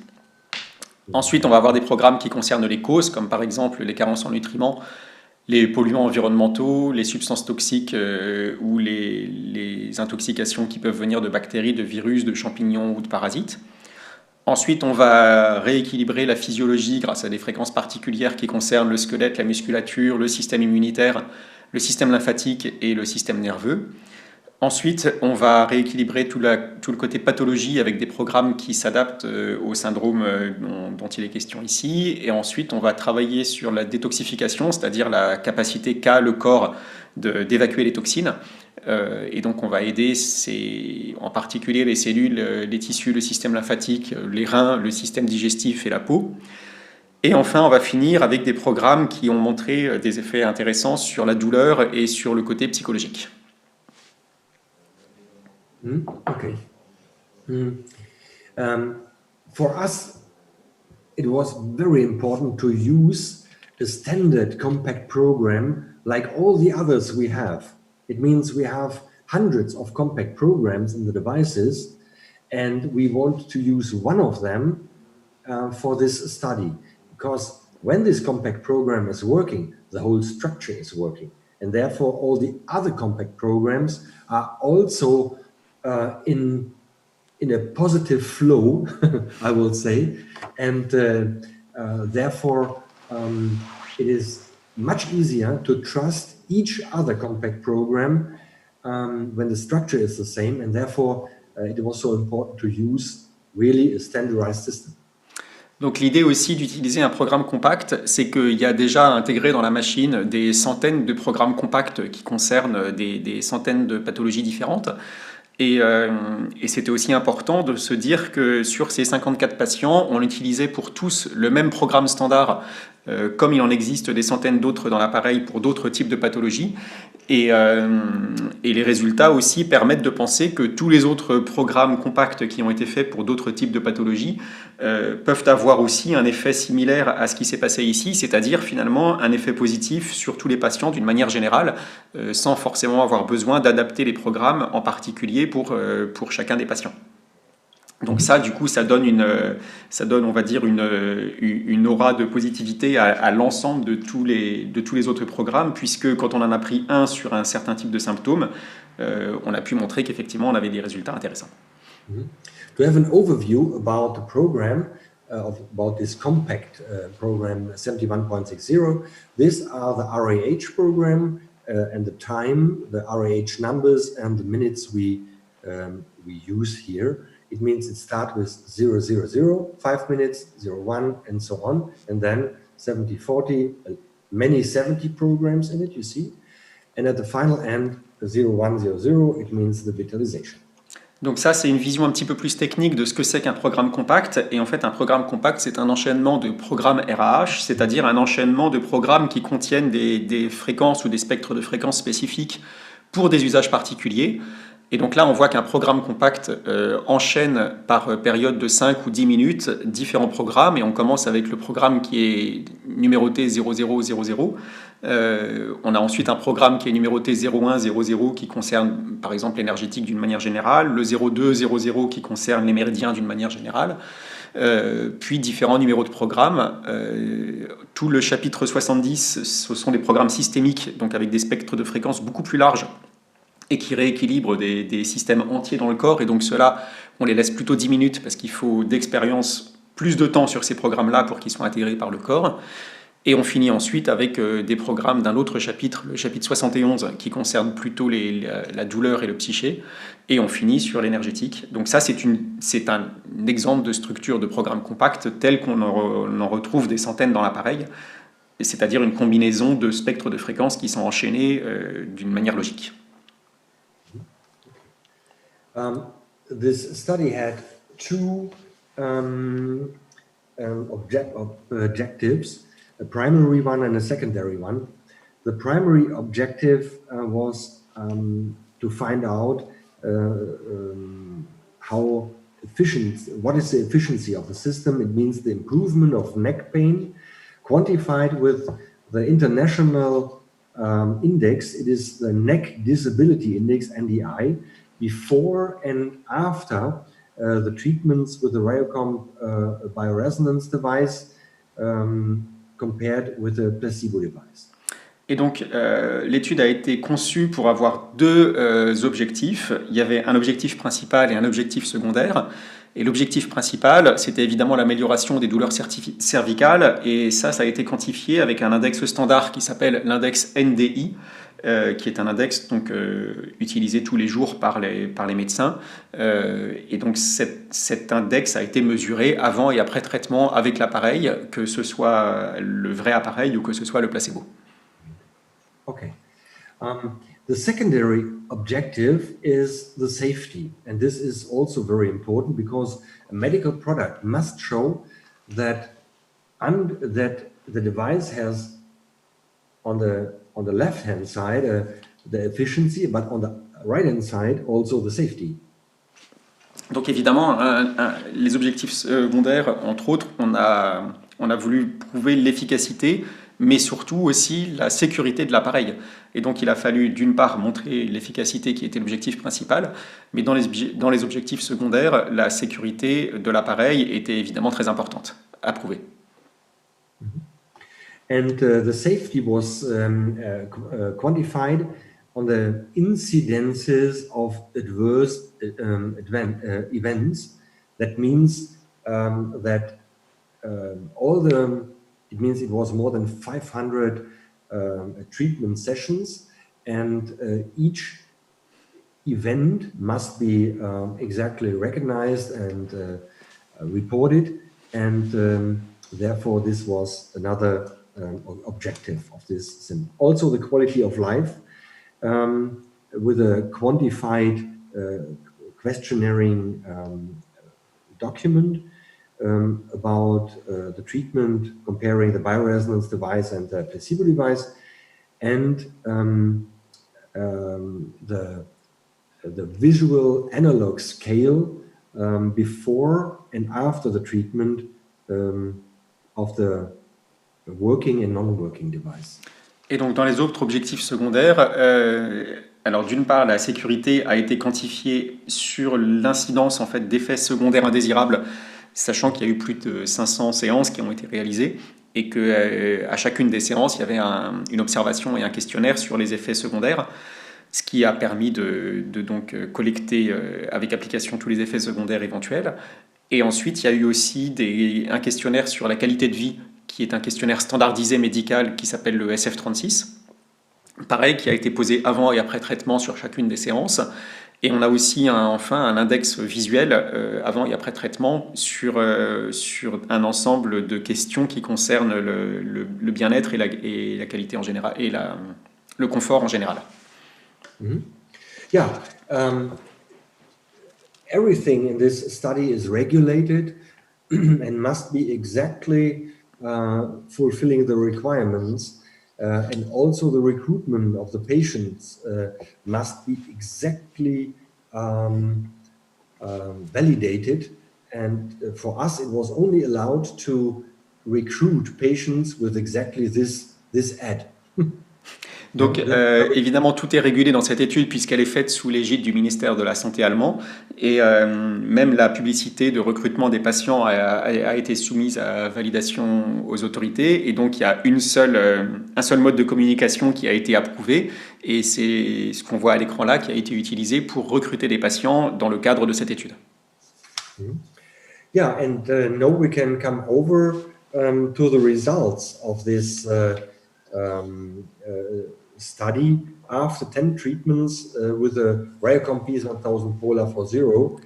Ensuite, on va avoir des programmes qui concernent les causes, comme par exemple les carences en nutriments, les polluants environnementaux, les substances toxiques ou les intoxications qui peuvent venir de bactéries, de virus, de champignons ou de parasites. Ensuite, on va rééquilibrer la physiologie grâce à des fréquences particulières qui concernent le squelette, la musculature, le système immunitaire, le système lymphatique et le système nerveux. Ensuite, on va rééquilibrer tout le côté pathologie avec des programmes qui s'adaptent au syndrome dont il est question ici. Et ensuite, on va travailler sur la détoxification, c'est-à-dire la capacité qu'a le corps d'évacuer les toxines. Et donc, on va aider en particulier les cellules, les tissus, le système lymphatique, les reins, le système digestif et la peau. Et enfin, on va finir avec des programmes qui ont montré des effets intéressants sur la douleur et sur le côté psychologique. Okay. For us, it was very important to use a standard compact program like all the others we have. It means we have hundreds of compact programs in the devices, and we want to use one of them for this study. Because when this compact program is working, the whole structure is working. And therefore, all the other compact programs are also in a positive flow, I will say, and therefore it is much easier to trust each other compact program when the structure is the same, and therefore it was so important to use really a standardized system. Donc l'idée aussi d'utiliser un programme compact, c'est qu'il y a déjà intégré dans la machine des centaines de programmes compacts qui concernent des centaines de pathologies différentes. Et c'était aussi important de se dire que sur ces 54 patients, on utilisait pour tous le même programme standard, comme il en existe des centaines d'autres dans l'appareil pour d'autres types de pathologies. Et les résultats aussi permettent de penser que tous les autres programmes compacts qui ont été faits pour d'autres types de pathologies peuvent avoir aussi un effet similaire à ce qui s'est passé ici, c'est-à-dire finalement un effet positif sur tous les patients d'une manière générale, sans forcément avoir besoin d'adapter les programmes en particulier pour chacun des patients. Donc ça, du coup, ça donne, on va dire, une aura de positivité à l'ensemble de tous les autres programmes, puisque quand on en a pris un sur un certain type de symptômes, on a pu montrer qu'effectivement, on avait des résultats intéressants. To have an overview about the program, about this compact program 71.60, these are the RAH program and the time, the RAH numbers and the minutes we use here. It means it starts with 000, 5 minutes, 01, and so on, and then 70-40, many 70 programs in it, you see. And at the final end, 0100, it means the vitalization. Donc ça, c'est une vision un petit peu plus technique de ce que c'est qu'un programme compact. Et en fait, un programme compact, c'est un enchaînement de programmes RAH, c'est-à-dire un enchaînement de programmes qui contiennent des fréquences ou des spectres de fréquences spécifiques pour des usages particuliers. Et donc là, on voit qu'un programme compact enchaîne par période de 5 ou 10 minutes différents programmes. Et on commence avec le programme qui est numéroté 0000. On a ensuite un programme qui est numéroté 0100 qui concerne par exemple l'énergétique d'une manière générale, le 0200 qui concerne les méridiens d'une manière générale, puis différents numéros de programmes. Tout le chapitre 70, ce sont des programmes systémiques, donc avec des spectres de fréquences beaucoup plus larges et qui rééquilibrent des systèmes entiers dans le corps. Et donc ceux-là, on les laisse plutôt 10 minutes parce qu'il faut d'expérience plus de temps sur ces programmes-là pour qu'ils soient intégrés par le corps. Et on finit ensuite avec des programmes d'un autre chapitre, le chapitre 71, qui concerne plutôt la douleur et le psyché. Et on finit sur l'énergétique. Donc ça, c'est un exemple de structure de programme compact tel qu'on en retrouve des centaines dans l'appareil, c'est-à-dire une combinaison de spectres de fréquences qui sont enchaînés d'une manière logique. This study had two objectives, a primary one and a secondary one. The primary objective was to find out how efficient, what is the efficiency of the system. It means the improvement of neck pain, quantified with the international index. It is the Neck Disability Index, NDI, before and after the treatments with the Rayocom biorésonance device compared with the placebo device. Et donc, l'étude a été conçue pour avoir deux objectifs. Il y avait un objectif principal et un objectif secondaire. Et l'objectif principal, c'était évidemment l'amélioration des douleurs cervicales. Et ça a été quantifié avec un index standard qui s'appelle l'index NDI, qui est un index donc, utilisé tous les jours par les médecins. Et donc cet index a été mesuré avant et après traitement avec l'appareil, que ce soit le vrai appareil ou que ce soit le placebo. Okay. The secondary objective is the safety, and this is also very important because a medical product must show that the device has on the left-hand side the efficiency, but on the right-hand side also the safety. Donc évidemment, les objectifs secondaires, entre autres, on a voulu prouver l'efficacité, mais surtout aussi la sécurité de l'appareil. Et donc il a fallu d'une part montrer l'efficacité qui était l'objectif principal, mais dans les objectifs secondaires, la sécurité de l'appareil était évidemment très importante à prouver. And the safety was quantified on the incidences of adverse events. That means that it means it was more than 500 treatment sessions, and each event must be exactly recognized and reported, and therefore this was another objective of this sim. Also the quality of life with a quantified questionnaire document about the treatment, comparing the biorésonance device and the placebo device, and the visual analog scale before and after the treatment of the working and non-working device. Et donc dans les autres objectifs secondaires, alors d'une part la sécurité a été quantifiée sur l'incidence en fait d'effets secondaires indésirables, sachant qu'il y a eu plus de 500 séances qui ont été réalisées et qu'à chacune des séances il y avait une observation et un questionnaire sur les effets secondaires, ce qui a permis de donc collecter avec application tous les effets secondaires éventuels. Et ensuite il y a eu aussi un questionnaire sur la qualité de vie, qui est un questionnaire standardisé médical qui s'appelle le SF36. pareil, qui a été posé avant et après traitement sur chacune des séances. Et on a aussi enfin un index visuel avant et après traitement sur un ensemble de questions qui concernent le bien-être et la qualité en général, et le confort en général. Yeah, everything in this study is regulated and must be exactly fulfilling the requirements. And also the recruitment of the patients must be exactly validated. And for us, it was only allowed to recruit patients with exactly this ad. Donc, évidemment, tout est régulé dans cette étude puisqu'elle est faite sous l'égide du ministère de la Santé allemand. Et même la publicité de recrutement des patients a été soumise à validation aux autorités. Et donc, il y a un seul mode de communication qui a été approuvé. Et c'est ce qu'on voit à l'écran là qui a été utilisé pour recruter des patients dans le cadre de cette étude. Yeah, and now we can come over to the results of this study after 10 treatments with a Rayocom PS1000 Polar for 0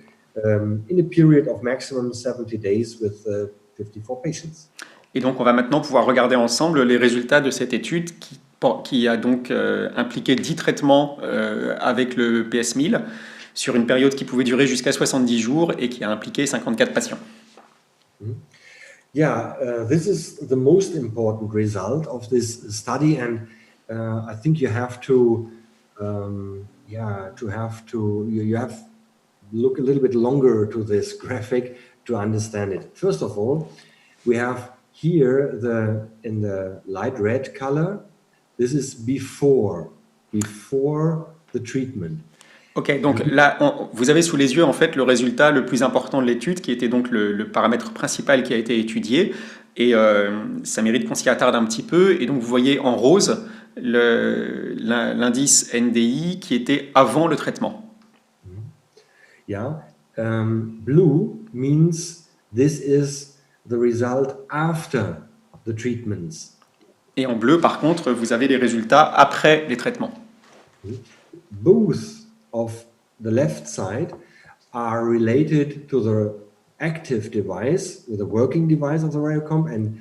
in a period of maximum 70 days with 54 patients. Et donc, on va maintenant pouvoir regarder ensemble les résultats de cette étude qui a donc impliqué 10 traitements avec le PS1000 sur une période qui pouvait durer jusqu'à 70 jours et qui a impliqué 54 patients. Yeah, this is the most important result of this study, and I think you have to look a little bit longer to this graphic to understand it. First of all, we have here in the light red color, this is before the treatment. Ok, donc là, vous avez sous les yeux en fait le résultat le plus important de l'étude, qui était donc le paramètre principal qui a été étudié, et ça mérite qu'on s'y attarde un petit peu. Et donc vous voyez en rose l'indice NDI qui était avant le traitement. Yeah, blue means this is the result after the treatments. Et en bleu, par contre, vous avez les résultats après les traitements. Both of the left side are related to the active device, with the working device of the Rayocom, and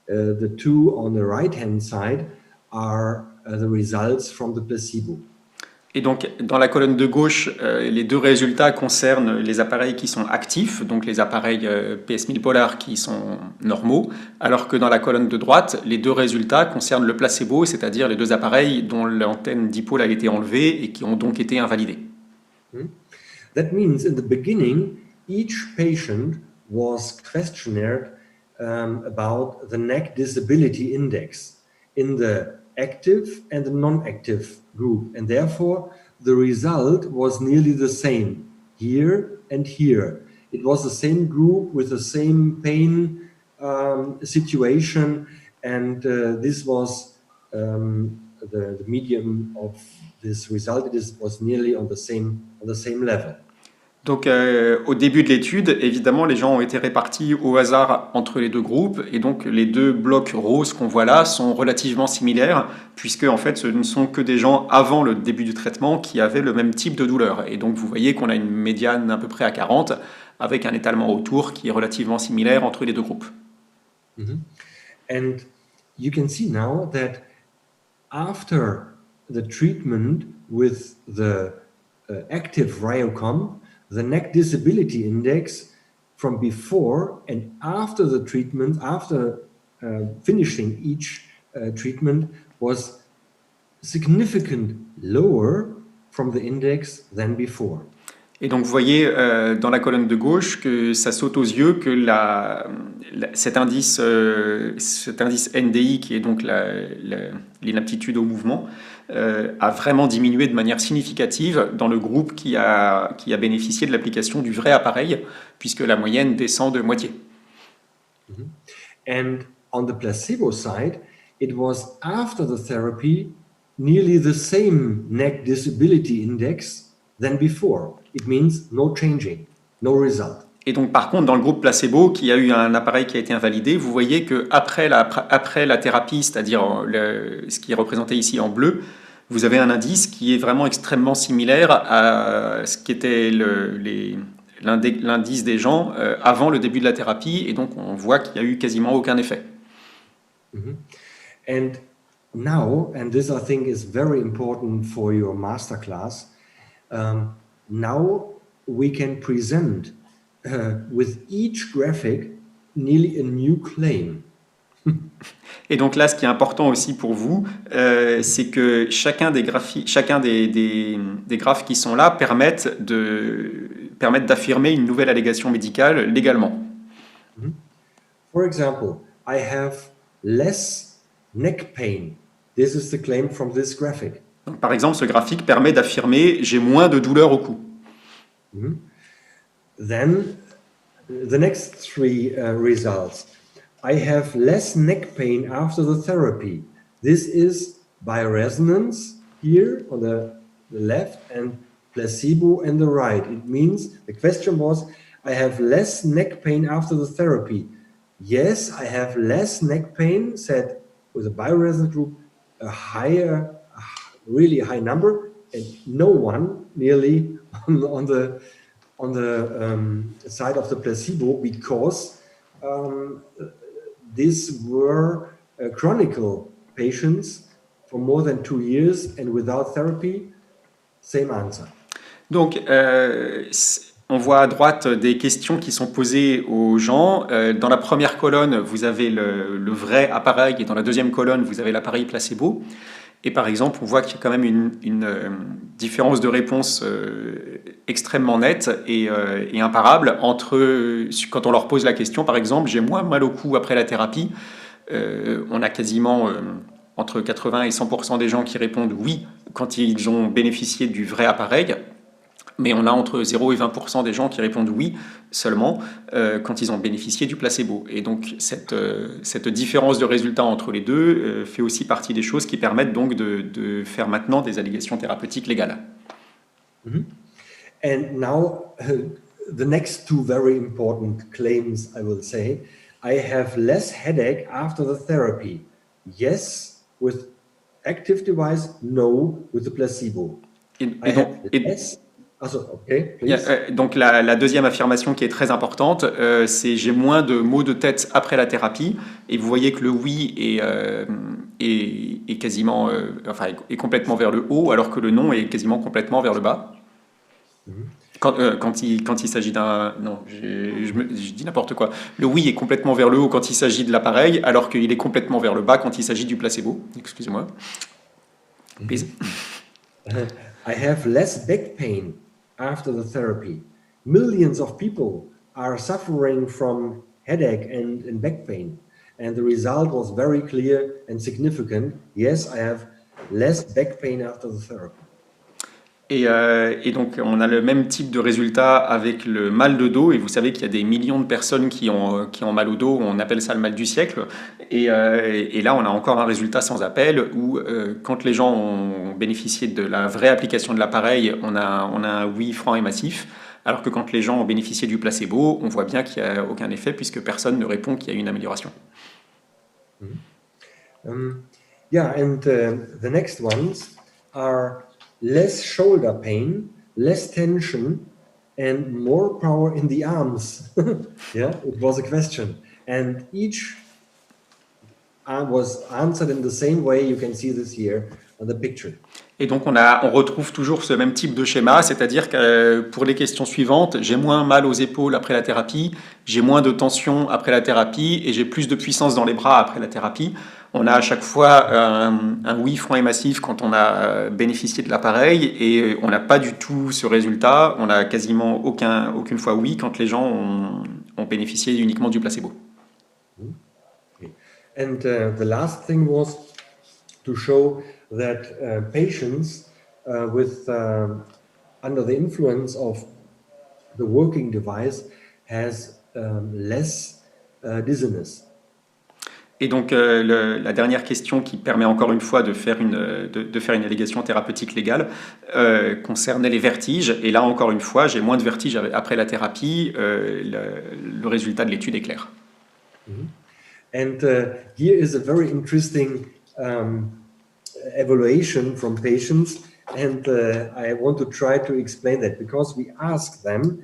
the two on the right-hand side are the results from the placebo. Et donc, dans la colonne de gauche, les deux résultats concernent les appareils qui sont actifs, donc les appareils PS1000 Polar qui sont normaux, alors que dans la colonne de droite, les deux résultats concernent le placebo, c'est-à-dire les deux appareils dont l'antenne dipôle a été enlevée et qui ont donc été invalidés. That means in the beginning, each patient was questioned about the neck disability index in the active and the non-active group, and therefore the result was nearly the same here and here. It was the same group with the same pain situation, and this was the medium of this result. It was nearly on the same level. Donc, au début de l'étude, évidemment, les gens ont été répartis au hasard entre les deux groupes, et donc les deux blocs roses qu'on voit là sont relativement similaires, puisque en fait, ce ne sont que des gens avant le début du traitement qui avaient le même type de douleur. Et donc, vous voyez qu'on a une médiane à peu près à 40, avec un étalement autour qui est relativement similaire entre les deux groupes. And you can see now that after the treatment with the active Rayocom, the neck disability index from before and after the treatment, after finishing each treatment, was significantly lower from the index than before. Et donc vous voyez dans la colonne de gauche que ça saute aux yeux que cet indice NDI, qui est donc l'inaptitude au mouvement, a vraiment diminué de manière significative dans le groupe qui a bénéficié de l'application du vrai appareil, puisque la moyenne descend de moitié. And on the placebo side, it was after the therapy nearly the same neck disability index than before. It means no changing, no result. Et donc, par contre, dans le groupe placebo, qui a eu un appareil qui a été invalidé, vous voyez qu'après la thérapie, c'est-à-dire ce qui est représenté ici en bleu, vous avez un indice qui est vraiment extrêmement similaire à ce qu'était l'indice des gens avant le début de la thérapie, et donc on voit qu'il n'y a eu quasiment aucun effet. And now, and this I think is very important for your masterclass, now we can present with each graphic nearly a new claim. Et donc là, ce qui est important aussi pour vous, c'est que chacun des graphes qui sont là permettent d'affirmer une nouvelle allégation médicale légalement. For example, I have less neck pain. This is the claim from this graphic. Donc, par exemple, ce graphique permet d'affirmer « j'ai moins de douleur au cou ». Then the next three results. I have less neck pain after the therapy. This is biorésonance here on the left and placebo on the right. It means the question was, I have less neck pain after the therapy. Yes, I have less neck pain, said with a biorésonance group, really high number, and no one nearly on the side of the placebo, because these were chronic patients for more than 2 years and without therapy, same answer. Donc, on voit à droite des questions qui sont posées aux gens. Dans la première colonne, vous avez le vrai appareil, et dans la deuxième colonne, vous avez l'appareil placebo. Et par exemple, on voit qu'il y a quand même une différence de réponse extrêmement nette et imparable entre, quand on leur pose la question, par exemple, j'ai moins mal au cou après la thérapie, on a quasiment entre 80 et 100% des gens qui répondent oui quand ils ont bénéficié du vrai appareil, mais on a entre 0 et 20% des gens qui répondent oui seulement quand ils ont bénéficié du placebo. Et donc cette différence de résultats entre les deux fait aussi partie des choses qui permettent donc de faire maintenant des allégations thérapeutiques légales. And now the next two very important claims, I will say. I have less headache after the therapy. Yes, with active device. No, with the placebo. Donc la deuxième affirmation qui est très importante, c'est j'ai moins de maux de tête après la thérapie, et vous voyez que le oui est quasiment, est complètement vers le haut, alors que le non est quasiment complètement vers le bas. Quand il s'agit d'un... Non, je dis n'importe quoi. Le oui est complètement vers le haut quand il s'agit de l'appareil, alors qu'il est complètement vers le bas quand il s'agit du placebo. Excusez-moi. Please. I have less back pain after the therapy. Millions of people are suffering from headache and back pain. And the result was very clear and significant. Yes, I have less back pain after the therapy. Et donc, on a le même type de résultat avec le mal de dos. Et vous savez qu'il y a des millions de personnes qui ont mal au dos. On appelle ça le mal du siècle. Et là, on a encore un résultat sans appel où, quand les gens ont bénéficié de la vraie application de l'appareil, on a un oui franc et massif. Alors que quand les gens ont bénéficié du placebo, on voit bien qu'il n'y a aucun effet puisque personne ne répond qu'il y a une amélioration. And the next ones are less shoulder pain, less tension, and more power in the arms. Yeah, it was a question. And each was answered in the same way. You can see this here on the picture. Et donc on retrouve toujours ce même type de schéma, c'est-à-dire que pour les questions suivantes, j'ai moins mal aux épaules après la thérapie, j'ai moins de tension après la thérapie et j'ai plus de puissance dans les bras après la thérapie. On a à chaque fois un oui franc et massif quand on a bénéficié de l'appareil et on n'a pas du tout ce résultat. On n'a quasiment aucune fois oui quand les gens ont bénéficié uniquement du placebo. And the last thing was to show that patients with under the influence of the working device has less dizziness. Et donc la dernière question qui permet encore une fois de faire une allégation thérapeutique légale concernait les vertiges. Et là encore une fois, j'ai moins de vertiges après la thérapie. Le résultat de l'étude est clair. And here is a very interesting evaluation from patients, and I want to try to explain that, because we ask them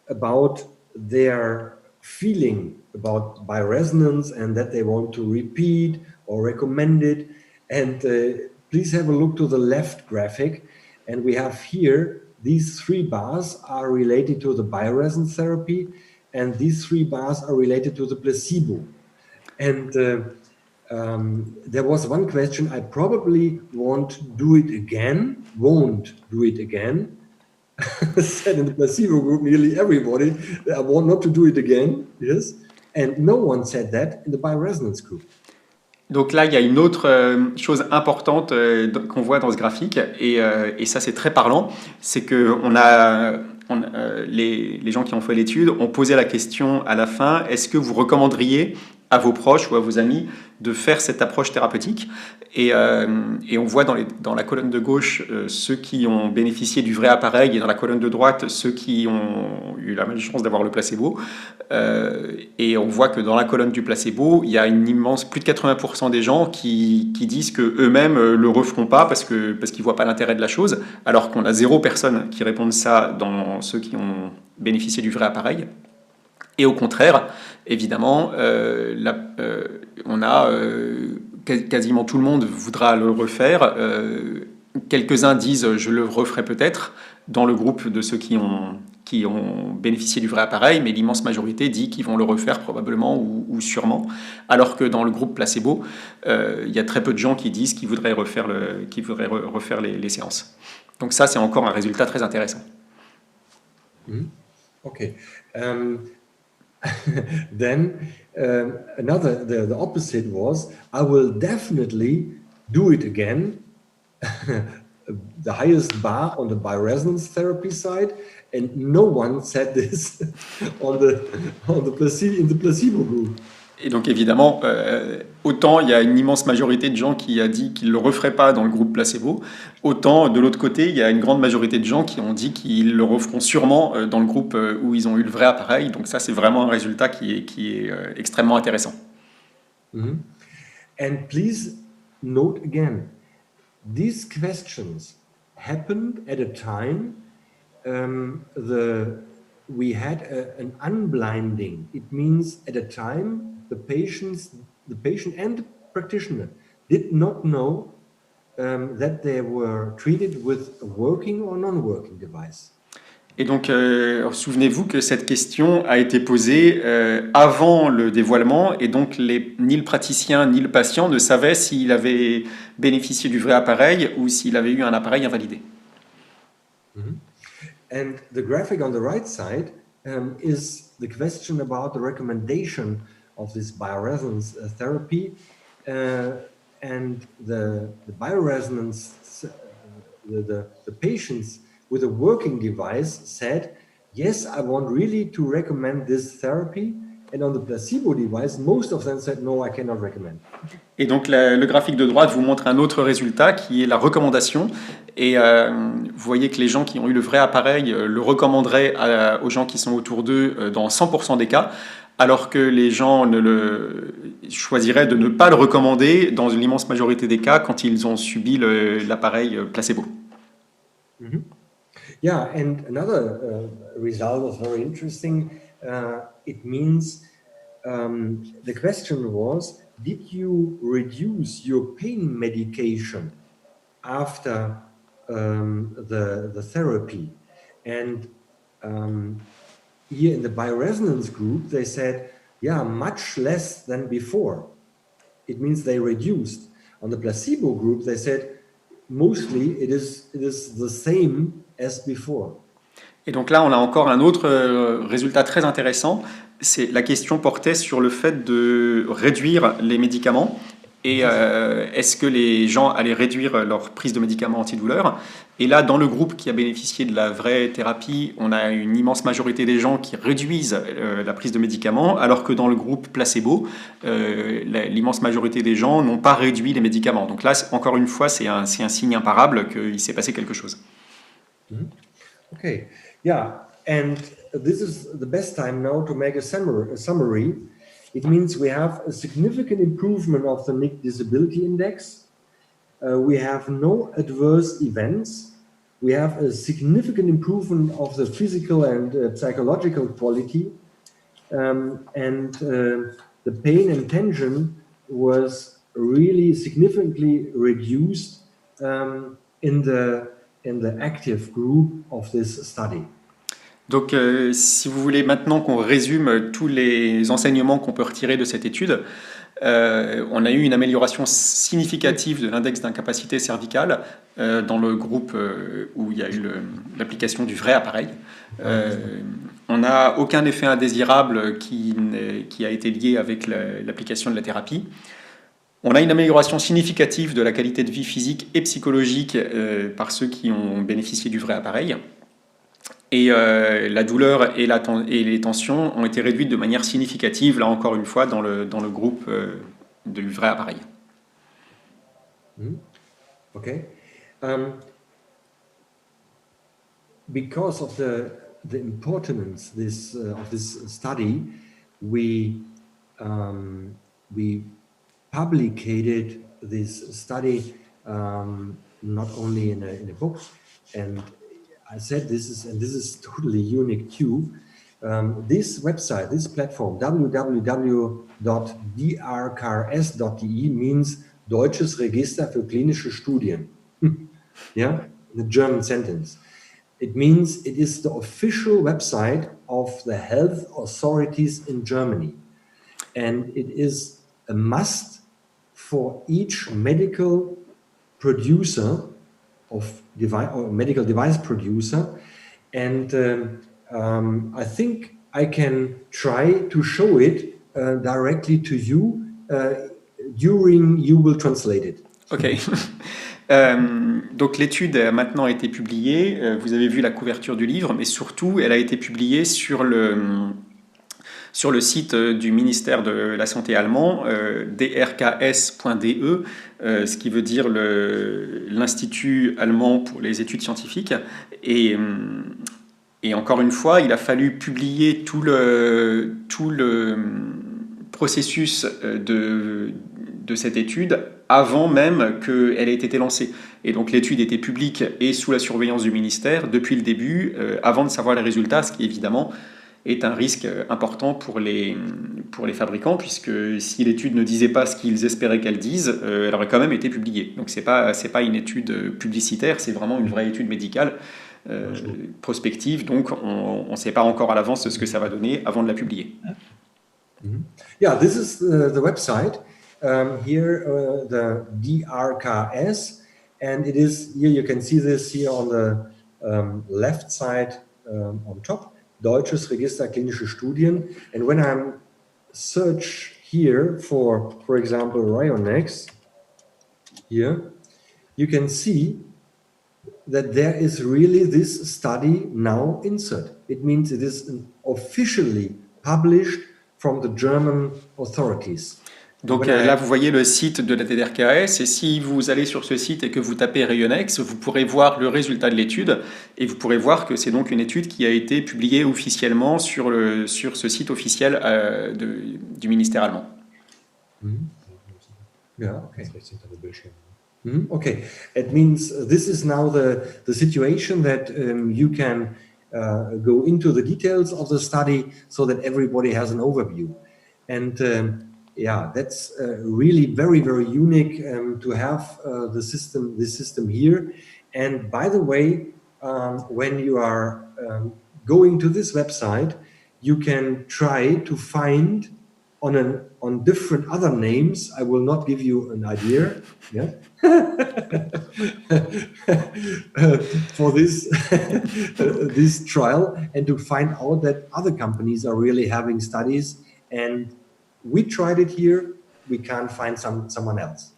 about their feeling about biorésonance and that they want to repeat or recommend it. And please have a look to the left graphic, and we have here these 3 bars are related to the biorésonance therapy, and these 3 bars are related to the placebo. And there was one question: I probably won't do it again, said in the placebo group nearly everybody, I want not to do it again, yes, and no one said that in the biorésonance group. Donc là, il y a une autre chose importante qu'on voit dans ce graphique, et ça c'est très parlant, c'est que les gens qui ont fait l'étude ont posé la question à la fin: est-ce que vous recommanderiez à vos proches ou à vos amis de faire cette approche thérapeutique? Et on voit dans la colonne de gauche ceux qui ont bénéficié du vrai appareil, et dans la colonne de droite ceux qui ont eu la malchance d'avoir le placebo. Et on voit que dans la colonne du placebo, il y a une immense, plus de 80% des gens qui disent qu'eux-mêmes le referont pas parce qu'ils voient pas l'intérêt de la chose, alors qu'on a 0 personne qui répondent ça dans ceux qui ont bénéficié du vrai appareil. Et au contraire, évidemment, on a quasiment tout le monde voudra le refaire. Quelques-uns disent je le referai peut-être dans le groupe de ceux qui ont bénéficié du vrai appareil, mais l'immense majorité dit qu'ils vont le refaire probablement ou sûrement, alors que dans le groupe placebo, il y a très peu de gens qui disent qu'ils voudraient refaire les séances. Donc ça, c'est encore un résultat très intéressant. Okay. Then the opposite was, I will definitely do it again. The highest bar on the biorésonance therapy side, and no one said this in the placebo group. Et donc évidemment, autant il y a une immense majorité de gens qui a dit qu'ils ne le referaient pas dans le groupe placebo, autant de l'autre côté, il y a une grande majorité de gens qui ont dit qu'ils le referont sûrement dans le groupe où ils ont eu le vrai appareil. Donc ça, c'est vraiment un résultat qui est extrêmement intéressant. Mm-hmm. And please note again, these questions happened at a time we had an unblinding. It means at a time the patient and the practitioner did not know that they were treated with a working or non-working device. Et donc, souvenez-vous que cette question a été posée avant le dévoilement, et donc ni le praticien ni le patient ne savaient s'il avait bénéficié du vrai appareil ou s'il avait eu un appareil invalidé. Mm-hmm. And the graphic on the right side is the question about the recommendation of this biorésonance therapy, and the biorésonance, the patients with a working device said, yes, I want really to recommend this therapy. And on the placebo device, most of them said, no, I cannot recommend. Et donc le graphique de droite vous montre un autre résultat qui est la recommandation. Et vous voyez que les gens qui ont eu le vrai appareil le recommanderaient aux gens qui sont autour d'eux dans 100% des cas, alors que les gens choisiraient de ne pas le recommander dans l'immense majorité des cas quand ils ont subi l'appareil placebo. Mm-hmm. Yeah, and another result was very interesting. It means the question was, did you reduce your pain medication after the therapy? And here in the biorésonance group, they said, yeah, much less than before. It means they reduced. On the placebo group, they said, mostly it is the same as before. Et donc là, on a encore un autre résultat très intéressant. C'est la question portait sur le fait de réduire les médicaments. Et est-ce que les gens allaient réduire leur prise de médicaments antidouleurs? Et là, dans le groupe qui a bénéficié de la vraie thérapie, on a une immense majorité des gens qui réduisent la prise de médicaments, alors que dans le groupe placebo, l'immense majorité des gens n'ont pas réduit les médicaments. Donc là, encore une fois, c'est un signe imparable qu'il s'est passé quelque chose. Mm-hmm. Okay, yeah, and this is the best time now to make a summary. It means we have a significant improvement of the NIC disability index we have no adverse events. We have a significant improvement of the physical and psychological quality, and the pain and tension was really significantly reduced in the active group of this study. Donc, si vous voulez maintenant qu'on résume tous les enseignements qu'on peut retirer de cette étude, on a eu une amélioration significative de l'index d'incapacité cervicale dans le groupe où il y a eu l'application du vrai appareil. On n'a aucun effet indésirable qui a été lié avec l'application de la thérapie. On a une amélioration significative de la qualité de vie physique et psychologique par ceux qui ont bénéficié du vrai appareil. Et la douleur et les tensions ont été réduites de manière significative, là encore une fois, dans le groupe du vrai appareil. Okay. Because of the importance of this study, we publicated this study not only in a book, and I said this is totally unique too. This website, this platform, www.drkrs.de means Deutsches Register für klinische Studien. Yeah, the German sentence. It means it is the official website of the health authorities in Germany. And it is a must for each medical producer of device or medical device producer, and I think I can try to show it directly to you during you will translate it. Ok. Donc l'étude a maintenant été publiée. Vous avez vu la couverture du livre, mais surtout elle a été publiée sur le site du ministère de la Santé allemand, drks.de, ce qui veut dire l'Institut allemand pour les études scientifiques. Et encore une fois, il a fallu publier tout le processus de cette étude avant même qu'elle ait été lancée. Et donc l'étude était publique et sous la surveillance du ministère depuis le début, avant de savoir les résultats, ce qui évidemment est un risque important pour les fabricants, puisque si l'étude ne disait pas ce qu'ils espéraient qu'elle dise, elle aurait quand même été publiée. Donc c'est pas une étude publicitaire, c'est vraiment une vraie étude médicale prospective, donc on ne sait pas encore à l'avance ce que ça va donner avant de la publier. Yeah, this is the website. Here the DRKS, and it is here you can see this here on the left side on top. Deutsches Register klinische Studien, and when I'm search here for example, Rayonex, here, you can see that there is really this study now insert. It means it is officially published from the German authorities. Donc là, vous voyez le site de la TDRKS, et si vous allez sur ce site et que vous tapez Rayonex, vous pourrez voir le résultat de l'étude, et vous pourrez voir que c'est donc une étude qui a été publiée officiellement sur ce site officiel du ministère allemand. Yeah, okay. Okay, it means this is now the situation that you can go into the details of the study so that everybody has an overview. And yeah, that's really very, very unique to have this system here. And by the way, when you are going to this website, you can try to find on different other names. I will not give you an idea, yeah, for this this trial, and to find out that other companies are really having studies, and we tried it here. We can't find someone else.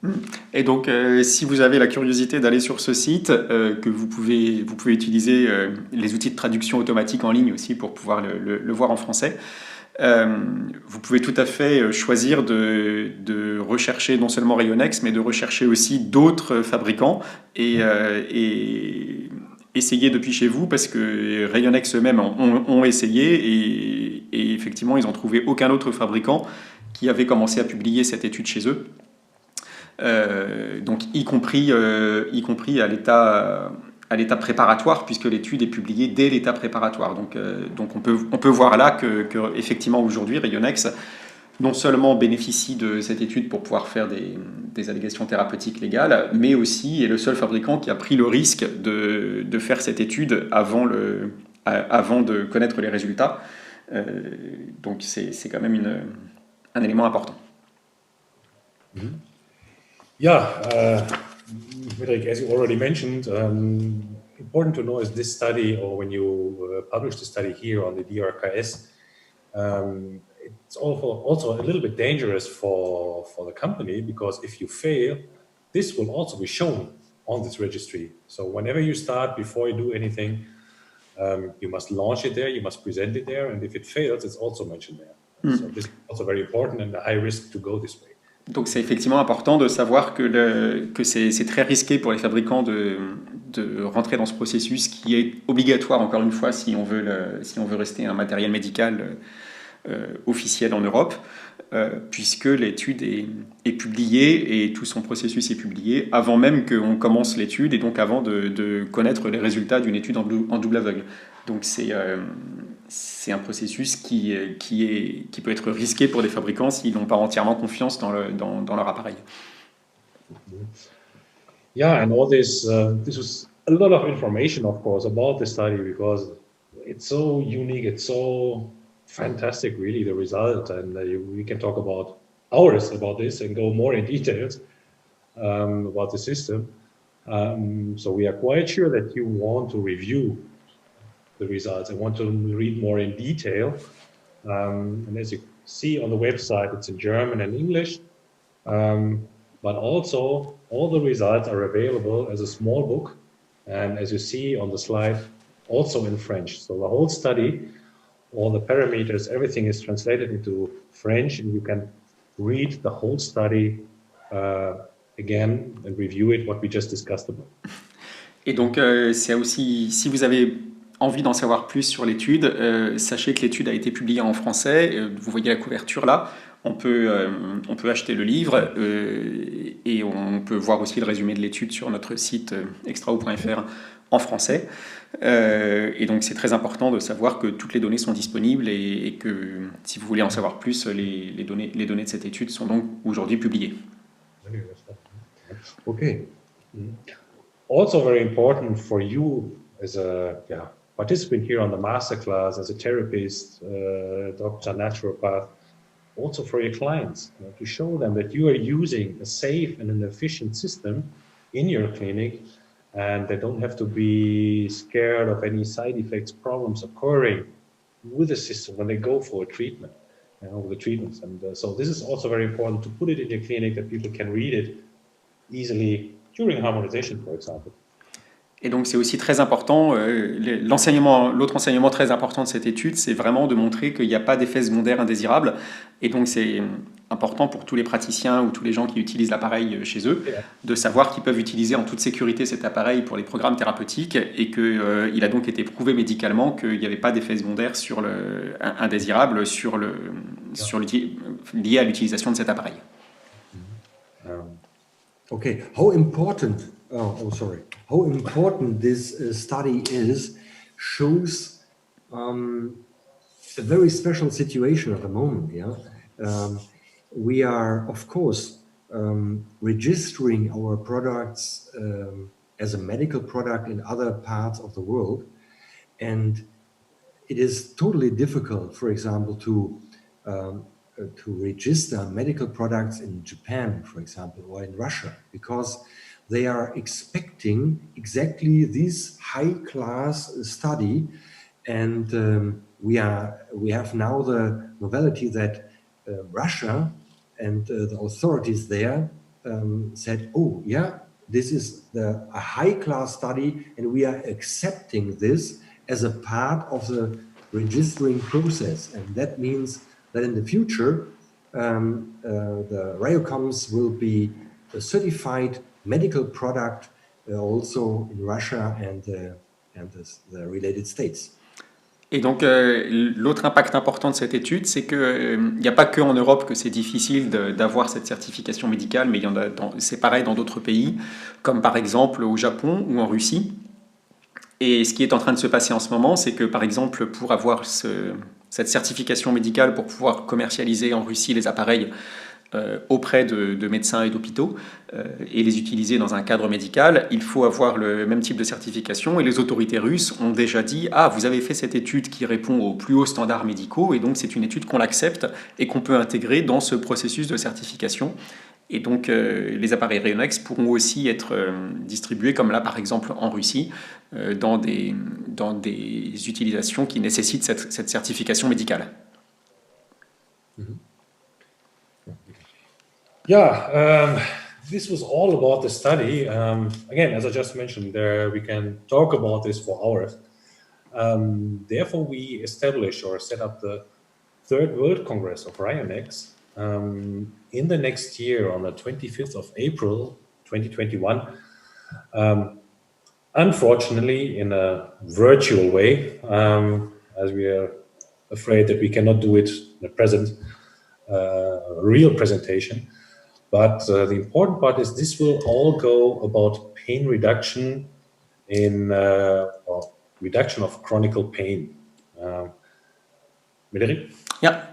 Et donc, si vous avez la curiosité d'aller sur ce site, que vous pouvez utiliser les outils de traduction automatique en ligne aussi pour pouvoir le voir en français. Vous pouvez tout à fait choisir de rechercher non seulement Rayonex, mais de rechercher aussi d'autres fabricants et essayer depuis chez vous, parce que Rayonex eux-mêmes ont essayé et effectivement, ils n'ont trouvé aucun autre fabricant qui avait commencé à publier cette étude chez eux. donc y compris à l'état préparatoire, puisque l'étude est publiée dès l'état préparatoire. Donc on peut voir là que effectivement aujourd'hui Rayonex non seulement bénéficie de cette étude pour pouvoir faire des allégations thérapeutiques légales, mais aussi est le seul fabricant qui a pris le risque de faire cette étude avant de connaître les résultats. Donc c'est quand même un élément important. Yeah, Frederick, as you already mentioned, important to know is this study, or when you publish the study here on the DRKS, it's also a little bit dangerous for the company, because if you fail, this will also be shown on this registry. So whenever you start, before you do anything, you must launch it there, you must present it there, and if it fails, it's also mentioned there. So this is also very important and a high risk to go this way. Donc c'est effectivement important de savoir que c'est très risqué pour les fabricants de rentrer dans ce processus qui est obligatoire, encore une fois, si on veut rester un matériel médical officiel en Europe, puisque l'étude est publiée et tout son processus est publié avant même qu'on commence l'étude et donc avant de connaître les résultats d'une étude en double aveugle. Donc c'est un processus qui peut être risqué pour des fabricants s'ils n'ont pas entièrement confiance dans leur appareil. Yeah, and all this was a lot of information, of course, about the study, because it's so unique, it's so fantastic, really, the result, and we can talk about hours about this and go more in details about the system. So we are quite sure that you want to review the results. I want to read more in detail. And as you see on the website, it's in German and English. But also, all the results are available as a small book. And as you see on the slide, also in French. So the whole study, all the parameters, everything is translated into French, and you can read the whole study again and review it, what we just discussed about. Et donc, c'est aussi, si vous avez envie d'en savoir plus sur l'étude, sachez que l'étude a été publiée en français. Vous voyez la couverture là. On peut acheter le livre et on peut voir aussi le résumé de l'étude sur notre site extrao.fr en français. Et donc c'est très important de savoir que toutes les données sont disponibles et que si vous voulez en savoir plus, les données de cette étude sont donc aujourd'hui publiées. Okay. Also very important for you as a participant here on the masterclass, as a therapist, doctor, naturopath, also for your clients, to show them that you are using a safe and an efficient system in your clinic, and they don't have to be scared of any side effects, problems occurring with the system when they go for a treatment, the treatments. And so this is also very important to put it in your clinic, that people can read it easily during harmonization, for example. Et donc c'est aussi très important, l'autre enseignement très important de cette étude, c'est vraiment de montrer qu'il n'y a pas d'effets secondaires indésirables. Et donc c'est important pour tous les praticiens ou tous les gens qui utilisent l'appareil chez eux, de savoir qu'ils peuvent utiliser en toute sécurité cet appareil pour les programmes thérapeutiques et qu'il a donc été prouvé médicalement qu'il n'y avait pas d'effets secondaires indésirables liés à l'utilisation de cet appareil. Okay, how important this study shows a very special situation at the moment. We are, of course, registering our products as a medical product in other parts of the world, and it is totally difficult, for example, to register medical products in Japan, for example, or in Russia, because they are expecting exactly this high-class study, and we have now the novelty that Russia and the authorities there said, "Oh, yeah, this is a high-class study, and we are accepting this as a part of the registering process," and that means that in the future, the Rayocoms will be a certified medical product also in Russia and the related states. Et donc, l'autre impact important de cette étude, c'est qu'il n'y a pas qu'en Europe que c'est difficile d'avoir cette certification médicale, mais c'est pareil dans d'autres pays, comme par exemple au Japon ou en Russie. Et ce qui est en train de se passer en ce moment, c'est que par exemple, pour avoir cette certification médicale, pour pouvoir commercialiser en Russie les appareils auprès de médecins et d'hôpitaux et les utiliser dans un cadre médical, il faut avoir le même type de certification. Et les autorités russes ont déjà dit « Ah, vous avez fait cette étude qui répond aux plus hauts standards médicaux, et donc c'est une étude qu'on accepte et qu'on peut intégrer dans ce processus de certification. » Et donc les appareils Rayonex pourront aussi être distribués, comme là par exemple en Russie, dans des utilisations qui nécessitent cette certification médicale. Yeah, this was all about the study. Again, as I just mentioned, we can talk about this for hours. Therefore, we established or set up the Third World Congress of Rayonex in the next year on the 25th of April, 2021. Unfortunately, in a virtual way, as we are afraid that we cannot do it in a present, real presentation. But the important part is this will all go about pain reduction or reduction of chronic pain. Médéric? Yeah.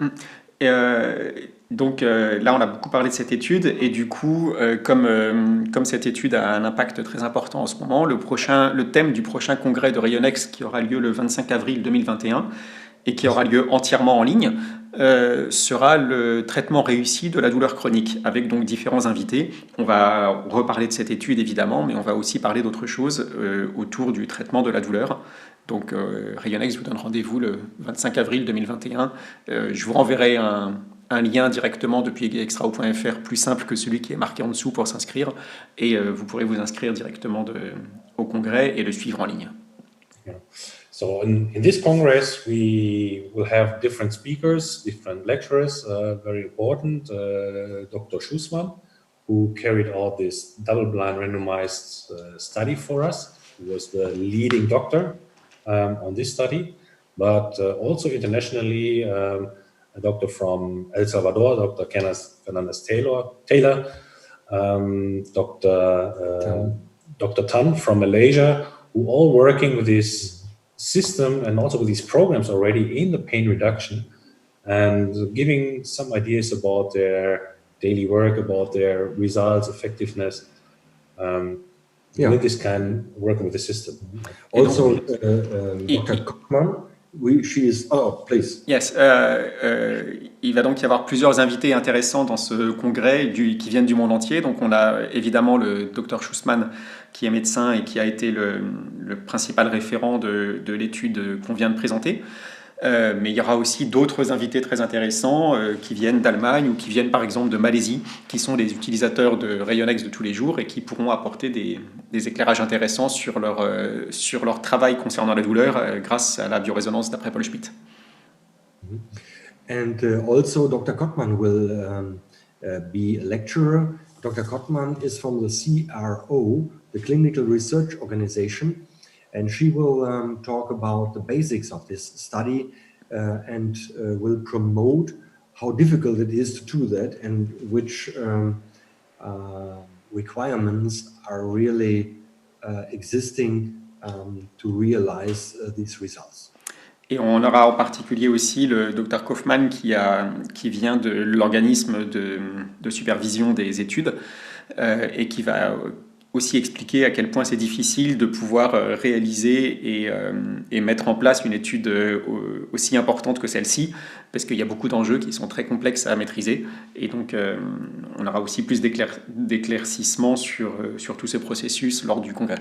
Donc là, on a beaucoup parlé de cette étude et du coup, comme cette étude a un impact très important en ce moment, le thème du prochain congrès de Rayonex qui aura lieu le 25 avril 2021 et qui aura lieu entièrement en ligne, sera le traitement réussi de la douleur chronique, avec donc différents invités. On va reparler de cette étude évidemment, mais on va aussi parler d'autres choses autour du traitement de la douleur. Donc Rayonex vous donne rendez-vous le 25 avril 2021. Je vous renverrai un lien directement depuis extrao.fr, plus simple que celui qui est marqué en dessous pour s'inscrire, et vous pourrez vous inscrire directement au congrès et le suivre en ligne. Yeah. So in this Congress, we will have different speakers, different lecturers, very important. Dr. Schussmann, who carried out this double-blind randomized study for us. He was the leading doctor on this study, but also internationally, a doctor from El Salvador, Dr. Kenneth Fernandez-Taylor, Dr. Tan from Malaysia, who all working with this system and also with these programs already in the pain reduction and giving some ideas about their daily work, about their results, effectiveness, with this kind of working with the system. Also, Dr. Kochmann, she is... Oh, please. Yes, il va donc y avoir plusieurs invités intéressants dans ce congrès qui viennent du monde entier. Donc on a évidemment le Dr Schussmann qui est médecin et qui a été le principal référent de l'étude qu'on vient de présenter. Mais il y aura aussi d'autres invités très intéressants qui viennent d'Allemagne ou qui viennent par exemple de Malaisie, qui sont des utilisateurs de Rayonex de tous les jours et qui pourront apporter des éclairages intéressants sur leur travail concernant la douleur grâce à la biorésonance d'après Paul Schmidt. And also Dr. Kottmann will be a lecturer. Dr. Kottmann is from the CRO, the Clinical Research Organization, and she will talk about the basics of this study and will promote how difficult it is to do that and which requirements are really existing to realize these results. Et on aura en particulier aussi le Dr Kaufmann qui vient de l'organisme de supervision des études et qui va aussi expliquer à quel point c'est difficile de pouvoir réaliser et mettre en place une étude aussi importante que celle-ci, parce qu'il y a beaucoup d'enjeux qui sont très complexes à maîtriser. Et donc, on aura aussi plus d'éclaircissements sur tous ces processus lors du congrès.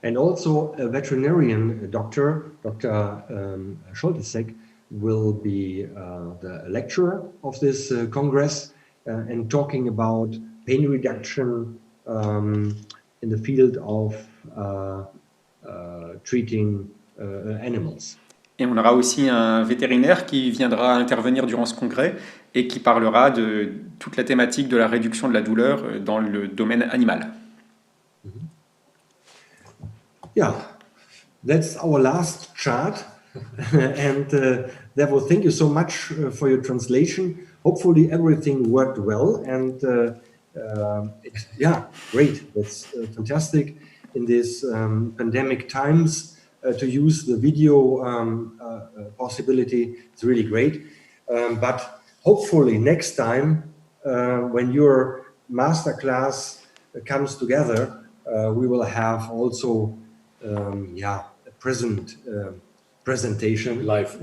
And also a veterinarian doctor, Dr. Scholtesek, will be the lecturer of this Congress and talking about pain reduction in the field of treating animals. Et on aura aussi un vétérinaire qui viendra intervenir durant ce congrès et qui parlera de toute la thématique de la réduction de la douleur dans le domaine animal. Yeah, that's our last chart. And therefore, thank you so much for your translation. Hopefully, everything worked well. And yeah, great. That's fantastic in these pandemic times to use the video possibility. It's really great. But hopefully, next time when your masterclass comes together, we will have also yeah, a presentation Live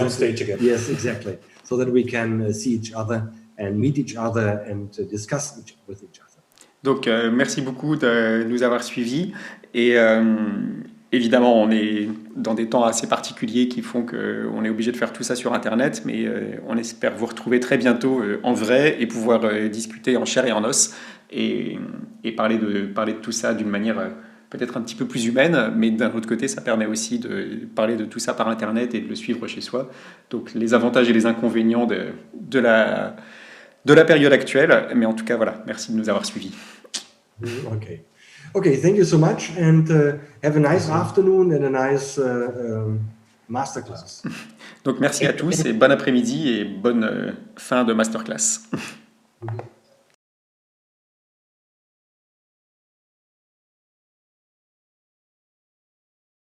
on stage again. Yes, exactly, so that we can see each other and meet each other and discuss with each other. Donc, merci beaucoup de nous avoir suivis. Et évidemment, on est dans des temps assez particuliers qui font qu'on est obligé de faire tout ça sur Internet, mais on espère vous retrouver très bientôt en vrai et pouvoir discuter en chair et en os et parler de tout ça d'une manière peut-être un petit peu plus humaine, mais d'un autre côté, ça permet aussi de parler de tout ça par Internet et de le suivre chez soi. Donc, les avantages et les inconvénients de la période actuelle. Mais en tout cas, voilà, merci de nous avoir suivis. Okay, thank you so much, and have a nice afternoon and a nice masterclass. Donc merci à tous et bon après-midi et bonne fin de masterclass.